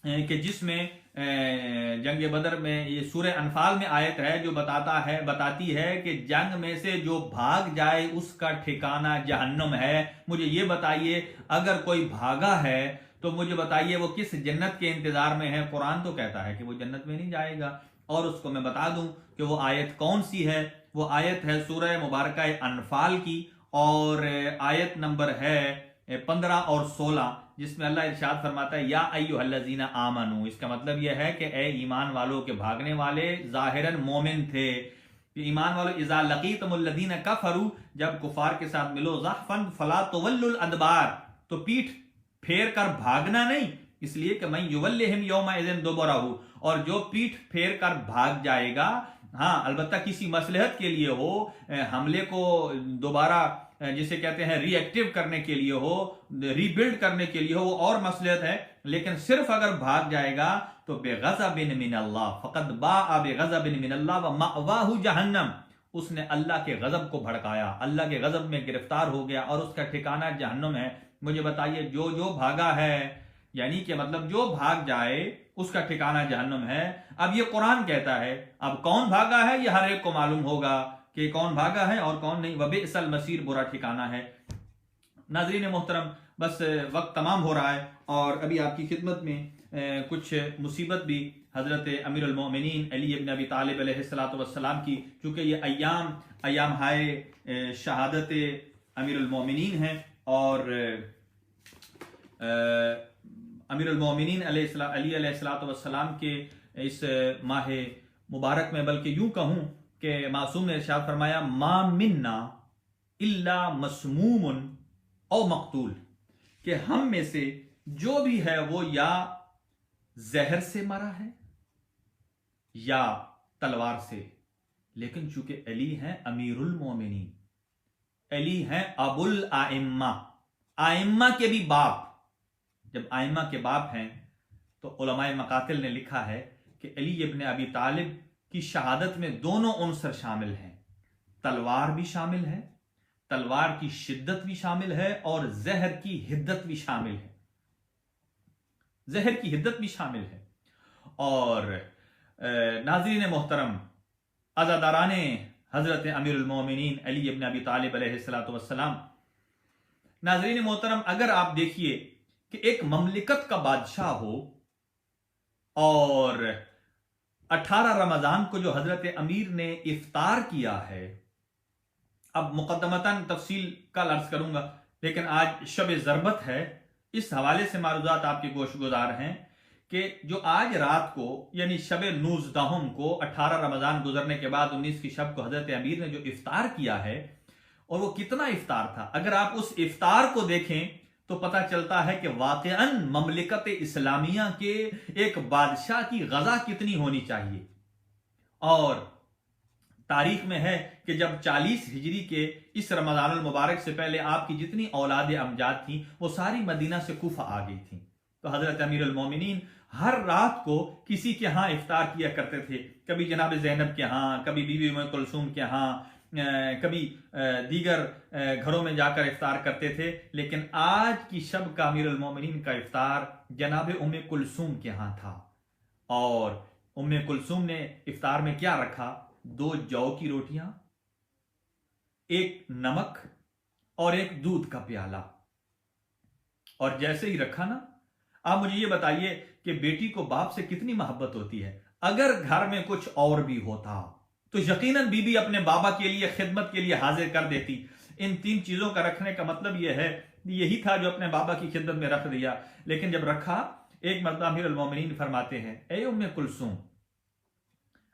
कि जिसमें जंग बदर में, ये सूरह अनफाल में आयत है जो बताती है कि जंग में से जो भाग जाए उसका ठिकाना जहन्नुम है। मुझे ये बताइए, अगर कोई भागा है तो मुझे बताइए वो किस जन्नत के इंतजार में है। कुरान तो कहता है कि वो जन्नत में नहीं जाएगा, और उसको मैं बता दूं कि वो आयत कौन सी है। वो आयत है सूरह मुबारक अनफाल की, और आयत नंबर है 15 और 16, जिसमें अल्लाह इरशाद फरमाता है या अय्युहल्लज़ीना आमनू। इसका मतलब यह है कि ए ईमान वालों के भागने वाले, जाहिरन मोमिन थे। ईमान वालों, इज़ा लक़ीतुमुल्लज़ीना कफ़रू, जब कुफार के साथ मिलो, ज़हफ़न फ़ला तुवल्लुल अदबार, तो पीठ फेर कर भागना नहीं। इसलिए कि मैं युवल्लिहिम यौमा इज़िन दुबरहु, और जो पीठ फेर कर भाग जाएगा, हाँ अलबत्ता किसी मसलहत के लिए हो, हमले को दोबारा जिसे कहते हैं रिएक्टिव करने के लिए हो, रीबिल्ड करने के लिए हो, वो और मसलहत है, लेकिन सिर्फ अगर भाग जाएगा तो बेगज़बिन मिनल्लाह फ़क़द बाअ बेगज़बिन मिनल्लाह व मअवाहु जहन्नम, उसने अल्लाह के गजब को भड़काया, अल्लाह के गजब में गिरफ्तार हो गया और उसका ठिकाना जहन्नुम है। मुझे बताइए, जो जो भागा है, यानी कि मतलब जो भाग जाए उसका ठिकाना जहन्नुम है। अब ये कुरान कहता है, अब कौन भागा है ये हर एक को मालूम होगा कि कौन भागा है और कौन नहीं। वबिअसल मसीर, बुरा ठिकाना है। नाज़रीन मोहतरम, बस वक्त तमाम हो रहा है और अभी आपकी खिदमत में कुछ मुसीबत भी हज़रत अमीरुल मोमिनीन अली इब्न अबी तालिब अलैहिस्सलातु वस्सलाम की, चूँकि ये अय्याम हाय शहादत अमीरुल मोमिनीन हैं और अमीरुल मोमिनीन अली अलैहिस्सलातु वस्सलाम के इस माह मुबारक में, बल्कि यूं कहूं कि मासूम ने इरशाद फरमाया, मा मिन्ना इल्ला मसमूमुन औ मकतूल, कि हम में से जो भी है वो या जहर से मरा है या तलवार से। लेकिन चूंकि अली हैं अमीरुल मोमिनीन, अली हैं अबुल आइम्मा, आइम्मा के भी बाप। जब आइम्मा के बाप हैं तो उलमाए मकातिल ने लिखा है कि अली इब्न अबी तालिब की शहादत में दोनों उनसर शामिल हैं, तलवार भी शामिल है, तलवार की शिद्दत भी शामिल है और जहर की हिद्दत भी शामिल है, जहर की हिद्दत भी शामिल है। और नाज़रीन मोहतरम, अज़ादाराने हजरत अमीरुल मोमिनीन अली इब्न अबी तालिब अलैहिस्सलातु वस्सलाम, नाज़रीन मोहतरम, अगर आप देखिए कि एक ममलिकत का बादशाह हो और 18 रमजान को जो हजरत अमीर ने इफ्तार किया है, अब मुकद्दमतन तफसील कल अर्ज करूंगा, लेकिन आज शब ज़रबत है, इस हवाले से मारूजात आपके गोशगुजार हैं कि जो आज रात को यानी शब नूज़दहम को 18 रमजान गुजरने के बाद 19 की शब को हजरत अमीर ने जो इफ्तार किया है, और वो कितना इफ्तार था, अगर आप उस इफ्तार को देखें तो पता चलता है कि वाकईअन ममलिकत इस्लामिया के एक बादशाह की गजा कितनी होनी चाहिए। और तारीख में है कि जब 40 हिजरी के इस रमजानुल मुबारक से पहले आपकी जितनी औलाद अमजाद थी वो सारी मदीना से कुफा आ गई थी, तो हजरत अमीरुल मोमिनीन हर रात को किसी के यहाँ इफ्तार किया करते थे, कभी जनाब ज़ैनब के यहाँ, कभी बीबी उम्मे कुलसूम के यहाँ, कभी दीगर घरों में जाकर इफ्तार करते थे। लेकिन आज की शब का अमीरुल मोमिनीन का इफ्तार जनाब उम्मे कुलसूम के यहाँ था, और उम्मे कुलसूम ने इफ्तार में क्या रखा, 2 जौ की रोटियां, 1 नमक और 1 दूध का प्याला। और जैसे ही रखा ना, आप मुझे ये बताइए कि बेटी को बाप से कितनी मोहब्बत होती है। अगर घर में कुछ और भी होता तो यकीनन बीबी अपने बाबा के लिए खिदमत के लिए हाजिर कर देती। इन 3 चीजों का रखने का मतलब यह है, यही था जो अपने बाबा की खिदमत में रख दिया। लेकिन जब रखा, एक मर्तबा अमीरुल मोमिनीन फरमाते हैं, ए उम्मे कुलसूम,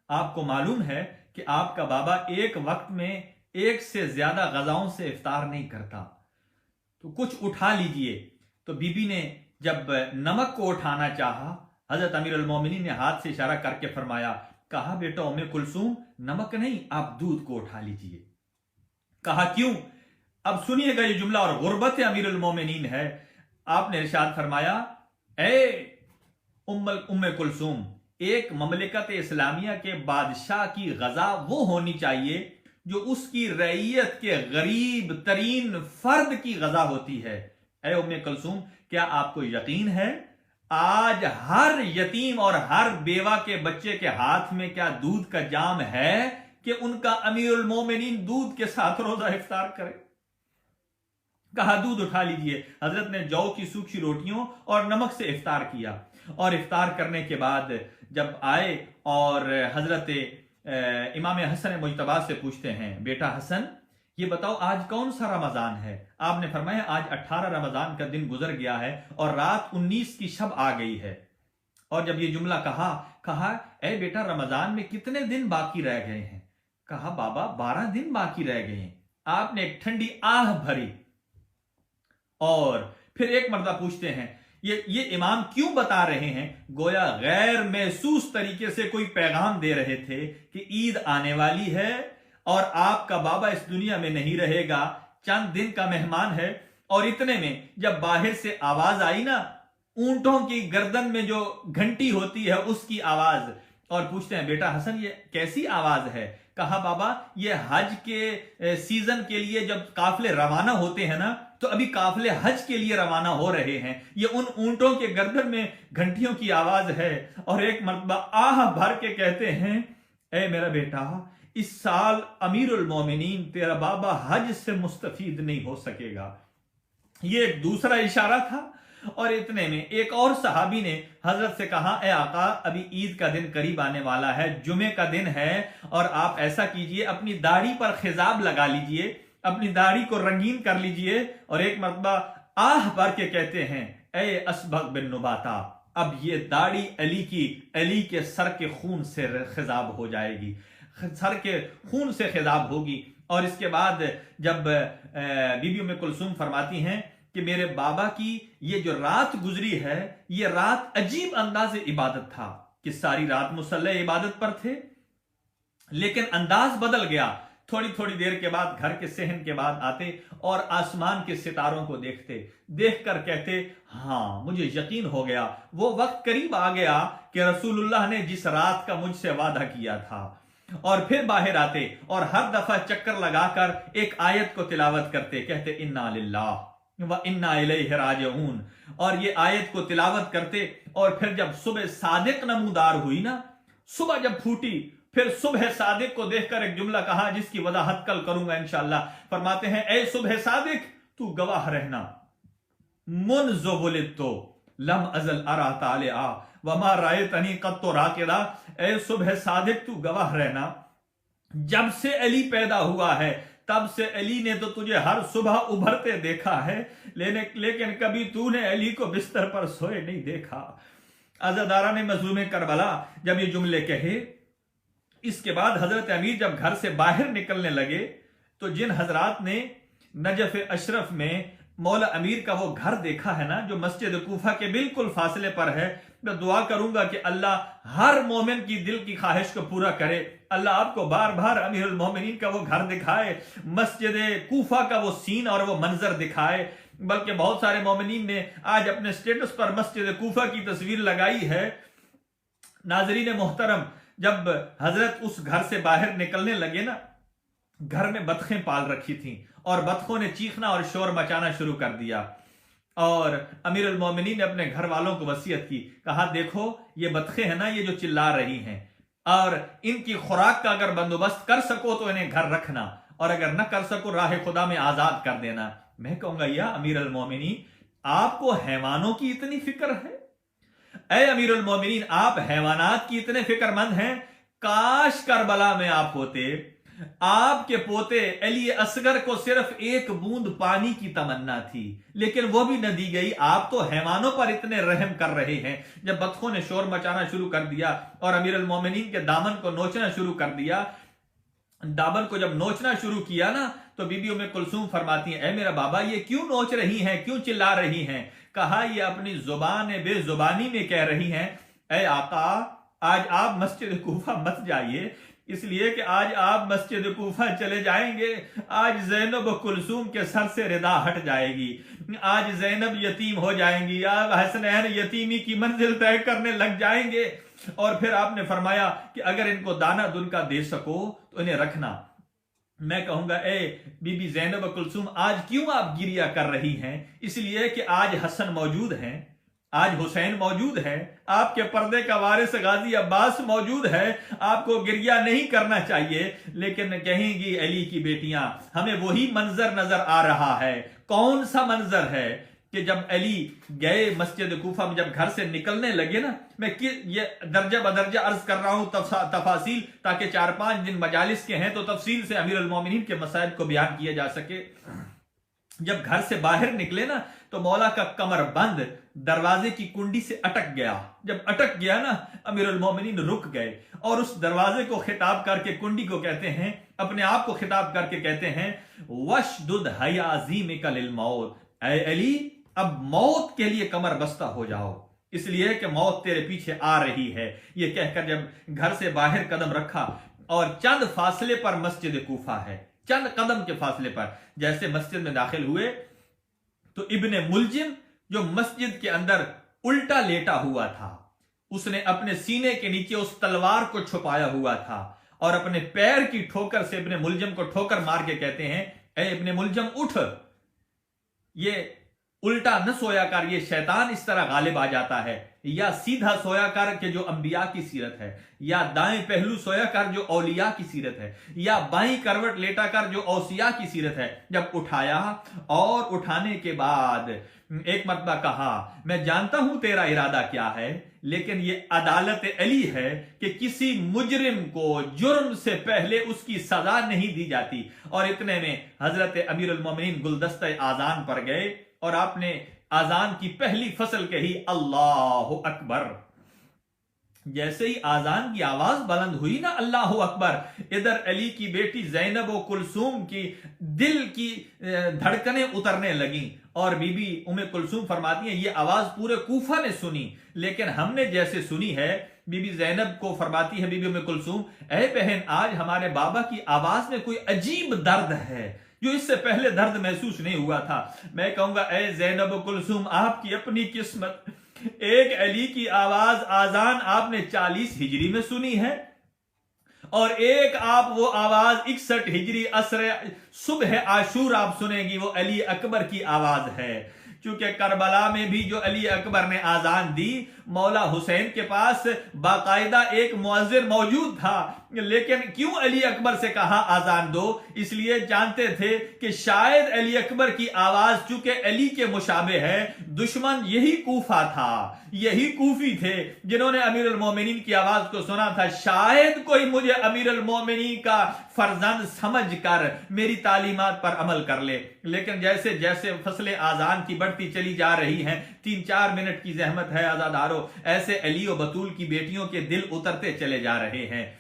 आपको मालूम है कि आपका बाबा एक वक्त में 1 से ज्यादा गजाओं से इफ्तार नहीं करता, तो कुछ उठा लीजिए। तो बीबी ने जब नमक को उठाना चाहा, हजरत अमीरुल मोमिनीन ने हाथ से इशारा करके फरमाया, कहा बेटा उम्मे कुलसूम, नमक नहीं, आप दूध को उठा लीजिए। कहा क्यों? अब सुनिएगा ये जुमला, और गुर्बत अमीरुल मोमिनीन है। आपने इरशाद फरमाया, ए उम्मे कुलसूम, एक ममलिकत इस्लामिया के बादशाह की गजा वो होनी चाहिए जो उसकी रईयत के गरीब तरीन फर्द की गजा होती है। ए उम्मे कुलसूम, क्या आपको यकीन है आज हर यतीम और हर बेवा के बच्चे के हाथ में क्या दूध का जाम है कि उनका अमीरुल मोमिनीन दूध के साथ रोजा इफ्तार करे? कहा दूध उठा लीजिए। हजरत ने जौ की सूखी रोटियों और नमक से इफ्तार किया, और इफ्तार करने के बाद जब आए और हजरत इमाम हसन मुजतबा से पूछते हैं, बेटा हसन ये बताओ आज कौन सा रमजान है? आपने फरमाया आज 18 रमजान का दिन गुजर गया है और रात 19 की शब आ गई है। और जब ये जुमला कहा ए बेटा रमजान में कितने दिन बाकी रह गए हैं? कहा बाबा 12 दिन बाकी रह गए हैं। आपने एक ठंडी आह भरी और फिर एक मर्दा पूछते हैं, ये इमाम क्यों बता रहे हैं? गोया गैर महसूस तरीके से कोई पैगाम दे रहे थे कि ईद आने वाली है और आपका बाबा इस दुनिया में नहीं रहेगा, चंद दिन का मेहमान है। और इतने में जब बाहर से आवाज आई ना, ऊंटों की गर्दन में जो घंटी होती है उसकी आवाज, और पूछते हैं बेटा हसन ये कैसी आवाज है? कहा बाबा ये हज के सीजन के लिए जब काफिले रवाना होते हैं ना, तो अभी काफिले हज के लिए रवाना हो रहे हैं, ये उन ऊंटों के गर्दन में घंटियों की आवाज है। और एक मर्तबा आह भर के कहते हैं, ए मेरा बेटा इस साल अमीरुल मोमिनीन तेरा बाबा हज से मुस्तफीद नहीं हो सकेगा। ये एक दूसरा इशारा था। और इतने में एक और सहाबी ने हजरत से कहा, ए आका अभी ईद का दिन करीब आने वाला है, जुमे का दिन है, और आप ऐसा कीजिए अपनी दाढ़ी पर खिजाब लगा लीजिए, अपनी दाढ़ी को रंगीन कर लीजिए। और एक मर्तबा आह भर के कहते हैं, ए असबग बिन नुबाता अब ये दाढ़ी अली के सर के खून से खिजाब हो जाएगी, सर के खून से खिजाब होगी। और इसके बाद जब बीबी उम्मे कुलसूम फरमाती हैं कि मेरे बाबा की ये जो रात गुजरी है, ये रात अजीब अंदाज इबादत था कि सारी रात मुसल्ले इबादत पर थे, लेकिन अंदाज बदल गया। थोड़ी थोड़ी देर के बाद घर के सहन के बाद आते और आसमान के सितारों को देखते, देखकर कहते हां मुझे यकीन हो गया, वो वक्त करीब आ गया कि रसूलुल्लाह ने जिस रात का मुझसे वादा किया था। और फिर बाहर आते और हर दफा चक्कर लगाकर एक आयत को तिलावत करते, कहते इन्ना लिल्लाह व इन्ना इलैहि राजिऊन, और ये आयत को तिलावत करते। और फिर जब सुबह सादिक नमूदार हुई ना, सुबह जब फूटी, फिर सुबह सादिक को देखकर एक जुमला कहा जिसकी वजाहत कल करूंगा इंशाअल्लाह। फरमाते हैं, ए सुबह सादिक तू गवाह रहना, मुनज़ु वुलिदतु लम अज़ल अरा तालिआ वमा रायतनी क़त्तु राकिदा। ए सुबह सादिक तू गवाह रहना, जब से अली पैदा हुआ है तब से अली ने तो तुझे हर सुबह उभरते देखा है, लेकिन कभी तूने अली को बिस्तर पर सोए नहीं देखा। अज़ादारा ने मज़लूम करबला जब ये जुमले कहे, इसके बाद हजरत अमीर जब घर से बाहर निकलने लगे तो जिन हजरात ने नजफ अशरफ में मौला अमीर का वो घर देखा है ना, जो मस्जिद कूफा के बिल्कुल फासले पर है, मैं दुआ करूंगा कि अल्लाह हर मोमिन की दिल की ख्वाहिश को पूरा करे। अल्लाह आपको बार बार अमीरुल मोमिनीन का वो घर दिखाए, मस्जिद कूफा का वो सीन और वो मंजर दिखाए। बल्कि बहुत सारे मोमिनीन ने आज अपने स्टेटस पर मस्जिद कूफा की तस्वीर लगाई है। नाजरीन मोहतरम, जब हजरत उस घर से बाहर निकलने लगे ना, घर में बतखें पाल रखी थी और बतखों ने चीखना और शोर मचाना शुरू कर दिया। और अमीरुल मोमिनीन ने अपने घर वालों को वसीयत की, कहा देखो ये बतखें हैं ना, ये जो चिल्ला रही हैं, और इनकी खुराक का अगर बंदोबस्त कर सको तो इन्हें घर रखना, और अगर न कर सको राह खुदा में आजाद कर देना। मैं कहूंगा या अमीरुल मोमिनीन आपको हैवानों की इतनी फिक्र है? ऐ अमीरुल मोमिनीन आप हैवानात की इतने फिक्रमंद हैं? काश करबला में आप होते। आपके पोते अली असगर को सिर्फ एक बूंद पानी की तमन्ना थी, लेकिन वो भी न दी गई। आप तो हैवानों पर इतने रहम कर रहे हैं। जब बतखों ने शोर मचाना शुरू कर दिया और अमीरुल मोमिनीन के दामन को नोचना शुरू कर दिया, दामन को जब नोचना शुरू किया ना, तो बीबी उम्मे कुलसूम फरमाती हैं, ऐ मेरा बाबा ये क्यों नोच रही हैं, क्यों चिल्ला रही हैं? कहा ये अपनी जुबान बेजुबानी में कह रही हैं, ऐ आका आज आप मस्जिद कूफा मत जाइए, इसलिए कि आज आप मस्जिद कूफा चले जाएंगे, आज ज़ैनब कुलसूम के सर से रिदा हट जाएगी, आज ज़ैनब यतीम हो जाएंगी, आज हसनैन यतीमी की मंजिल तय करने लग जाएंगे। और फिर आपने फरमाया कि अगर इनको दाना दुनका दे सको तो इन्हें रखना। मैं कहूंगा ए बीबी ज़ैनब कुलसूम आज क्यों आप गिरिया कर रही हैं? इसलिए कि आज हसन मौजूद हैं, आज हुसैन मौजूद है, आपके पर्दे का वारिस गाजी अब्बास मौजूद है। आपको गिरिया नहीं करना चाहिए, लेकिन कहेंगी अली की बेटियां हमें वही मंजर नजर आ रहा है। कौन सा मंजर है कि जब अली गए मस्जिद कूफा में, जब घर से निकलने लगे ना, मैं ये दर्जा बदर्जा अर्ज कर रहा हूं तफासील, ताकि 4-5 दिन मजालिस के हैं तो तफसील से अमीरुल मोमिनीन के मसाइल को बयान किया जा सके। जब घर से बाहर निकले ना, तो मौला का कमर बंद दरवाजे की कुंडी से अटक गया। जब अटक गया ना, अमीरुल मोमिनीन रुक गए और उस दरवाजे को खिताब करके, कुंडी को कहते हैं, अपने आप को खिताब करके कहते हैं, वशदुद हयाज़ीमिका लिल मौत, ऐ अली अब मौत के लिए कमर बस्ता हो जाओ, इसलिए कि मौत तेरे पीछे आ रही है। ये कहकर जब घर से बाहर कदम रखा और चंद फासले पर मस्जिद कूफा है, चंद कदम के फासले पर, जैसे मस्जिद में दाखिल हुए तो इब्ने मुलजिम जो मस्जिद के अंदर उल्टा लेटा हुआ था, उसने अपने सीने के नीचे उस तलवार को छुपाया हुआ था और अपने पैर की ठोकर से इब्ने मुलजिम को ठोकर मार के कहते हैं, ए इब्ने मुलजिम उठ, ये उल्टा न सोया कर, ये शैतान इस तरह गालिब आ जाता है, या सीधा सोया कर के जो अंबिया की सीरत है, या दाएं पहलू सोया कर जो औलिया की सीरत है, या बाईं करवट लेटा कर जो औसिया की सीरत है। जब उठाया और उठाने के बाद एक मरतबा कहा, मैं जानता हूं तेरा इरादा क्या है, लेकिन ये अदालत अली है कि किसी मुजरिम को जुर्म से पहले उसकी सजा नहीं दी जाती। और इतने में हजरत अमीरुल मोमिनीन गुलदस्ते आजान पर गए और आपने आजान की पहली फसल कही, अल्लाह अकबर। जैसे ही आजान की आवाज बुलंद हुई ना, अल्लाह अकबर, इधर अली की बेटी ज़ैनब व कुलसूम की दिल की धड़कनें उतरने लगी और बीबी उम्मे कुलसूम फरमाती हैं, ये आवाज पूरे कूफा ने सुनी, लेकिन हमने जैसे सुनी है। बीबी ज़ैनब को फरमाती है बीबी उम्मे कुलसूम, ऐ बहन, आज हमारे बाबा की आवाज में कोई अजीब दर्द है जो इससे पहले दर्द महसूस नहीं हुआ था। मैं कहूंगा, ऐ ज़ैनब कुलसूम, आपकी अपनी किस्मत, एक अली की आवाज आजान आपने 40 हिजरी में सुनी है और एक आप वो आवाज 61 हिजरी असर सुबह आशूर आप सुनेगी, वो अली अकबर की आवाज है। क्योंकि करबला में भी जो अली अकबर ने आजान दी, मौला हुसैन के पास बाकायदा एक मुअज्जिन मौजूद था, लेकिन क्यों अली अकबर से कहा आजान दो, इसलिए जानते थे कि शायद अली अकबर की आवाज चूंकि अली के मुशाबे है, दुश्मन यही कूफा था, यही कूफी थे जिन्होंने अमीरुल मोमिनीन की आवाज को सुना था, शायद कोई मुझे अमीरुल मोमिनीन का फर्जंद समझ कर मेरी तालीमात पर अमल कर ले। लेकिन जैसे जैसे फसलें आजान की बढ़ती चली जा रही हैं, 3-4 मिनट की जहमत है आजादारो, ऐसे अली और बतूल की बेटियों के दिल उतरते चले जा रहे हैं।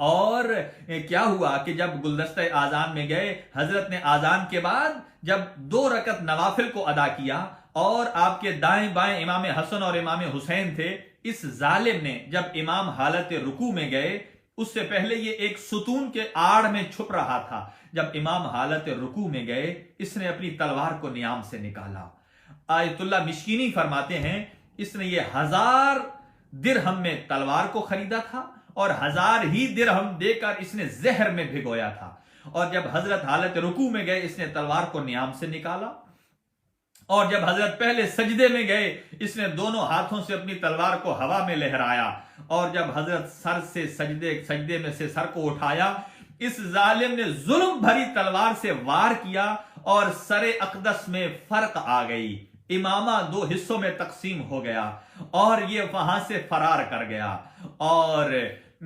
और क्या हुआ कि जब गुलदस्ते आजान में गए, हजरत ने आजान के बाद जब 2 रकत नवाफिल को अदा किया और आपके दाएं बाएं इमाम हसन और इमाम हुसैन थे, इस जालिम ने जब इमाम हालत रुकू में गए, उससे पहले ये एक सुतून के आड़ में छुप रहा था, जब इमाम हालत रुकू में गए, इसने अपनी तलवार को नियाम से निकाला। आयतुल्लाह मिश्किनी फरमाते हैं, इसने ये 1000 दिरहम में तलवार को खरीदा था और 1000 ही दिरहम देकर इसने जहर में भिगोया था। और जब हजरत हालत रुकू में गए, इसने तलवार को नियाम से निकाला और जब हजरत पहले सजदे में गए, इसने दोनों हाथों से अपनी तलवार को हवा में लहराया और जब हजरत सर से सजदे में से सर को उठाया, इस जालिम ने जुल्म भरी तलवार से वार किया और सरे अकदस में फर्क आ गई, इमामा 2 हिस्सों में तकसीम हो गया और ये वहां से फरार कर गया। और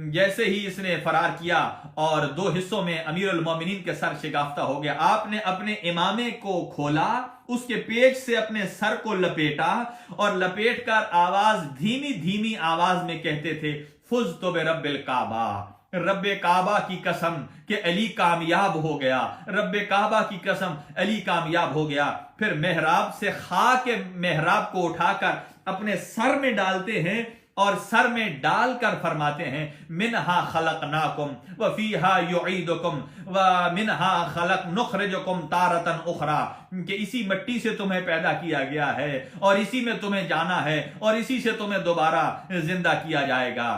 जैसे ही इसने फरार किया और 2 हिस्सों में अमीरुल मोमिनीन के सर शिगाफ्ता हो गया, आपने अपने इमामे को खोला, उसके पेट से अपने सर को लपेटा और लपेटकर आवाज धीमी धीमी आवाज में कहते थे, फुज तो बे रब्बिल काबा, रब्बे काबा की कसम कि अली कामयाब हो गया, रब्बे काबा की कसम अली कामयाब हो गया। फिर मेहराब से खाक मेहराब को उठाकर अपने सर में डालते हैं और सर में डालकर फरमाते हैं, मिनहा खलकनाकुम व फीहा युईदुकुम व मिनहा खलक नुखरिजुकुम तारतन उखरा, कि इसी मिट्टी से तुम्हें पैदा किया गया है और इसी में तुम्हें जाना है और इसी से तुम्हें दोबारा जिंदा किया जाएगा।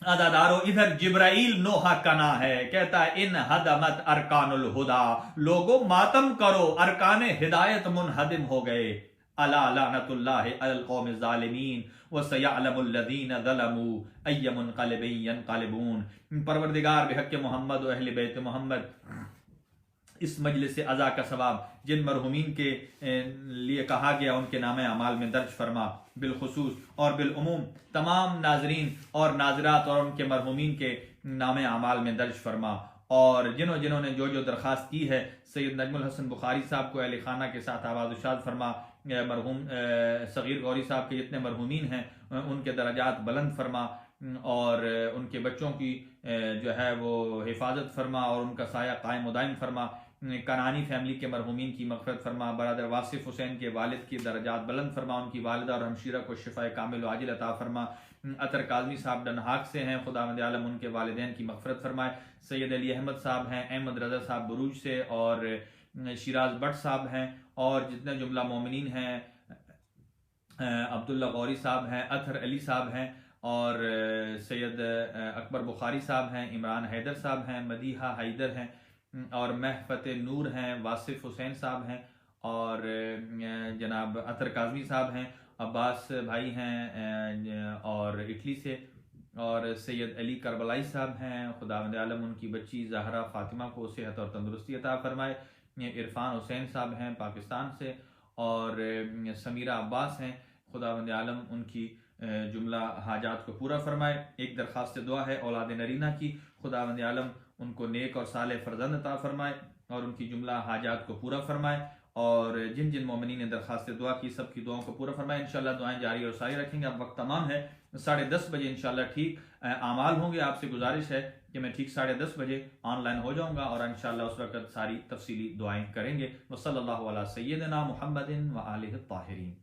अदादारो, इधर जिब्राइल नोहा कना है, कहता है, इन हदमत अरकानुल हुदा, लोगो मातम करो, अरकाने हिदायत मुनहदिम हो गए। अला लानतुल्लाहि अलल कौमिज़ ज़ालिमीन व सयअलमुल लज़ीना ज़लमू अय्य मुनक़लिबिन यनक़लिबून। परवरदिगार बिहक़्क़े मोहम्मद व अहले बैत मोहम्मद, इस मजलिस अज़ा का सवाब जिन मरहुमीन के लिए कहा गया उनके नामे अमाल में दर्ज फरमा, बिलखुसूस और बिलउमूम तमाम नाजरीन और नाजरात और उनके मरहुमीन के नामे अमाल में दर्ज फरमा। और जिन्होंने जो दरख्वास्त की है, सैयद नजमुल हसन बुखारी साहब को अहले खाना के साथ आवाज़-उशाद फरमा, मरहूम सगीर गौरी साहब के जितने मरहूमीन हैं उनके दर्जात बुलंद फरमा और उनके बच्चों की जो है वो हिफाजत फरमा और उनका साया कायम दायम फरमा। कनानी फैमिली के मरहूमीन की मग़फ़िरत फरमा। बरदर वासिफ़ हुसैन के वालिद की दर्जात बुलंद फरमा। उनकी वालिदा और हमशीरा को शिफ़ाए कामिल व आजिल अता फरमा। अतर काज़मी साहब डनहाक से हैं, खुदावंद आलम उनके वालिदैन की मग़फ़िरत फरमाए। सैयद अली अहमद साहब हैं अहमद रज़ा साहब बुरूज से, और शिराज भट्ट साहब हैं, और जितने जुमला मोमिनीन हैं, अब्दुल्ला गौरी साहब हैं, अतहर अली साहब हैं, और सैयद अकबर बुखारी साहब हैं, इमरान हैदर साहब हैं, मदीहा हैदर हैं, और महफत नूर हैं, वासिफ़ हुसैन साहब हैं, और जनाब अतर काज़मी साहब हैं, अब्बास भाई हैं और इटली से, और सैयद अली करबलाई साहब हैं। खुदावंद आलम उनकी बच्ची ज़हरा फ़ातिमा को सेहत और तंदुरुस्ती अता फ़रमाए। इरफान हुसैन साहब हैं पाकिस्तान से, और समीरा अब्बास हैं। खुदावंद आलम उनकी जुमला हाजात को पूरा फरमाए। एक दरख्वास्त दुआ है औलाद नरीना की, खुदावंद आलम उनको नेक और साले फ़र्जंद अता फ़रमाए और उनकी जुमला हाजात को पूरा फरमाए। और जिन जिन मोमिनीन ने दरख्वास्त दुआ की, सब की दुआओं को पूरा फरमाए। इंशाल्लाह दुआएं जारी और सारी रखेंगे। अब वक्त तमाम है 10:30 बजे इंशाल्लाह ठीक आमाल होंगे। आपसे गुजारिश है कि मैं ठीक 10:30 बजे ऑनलाइन हो जाऊंगा, और इंशाल्लाह उस वक्त सारी तफसीली दुआएं करेंगे। वसल्लल्लाहु अला सय्यिदना मुहम्मदिन व आलिहि ताहिरीन।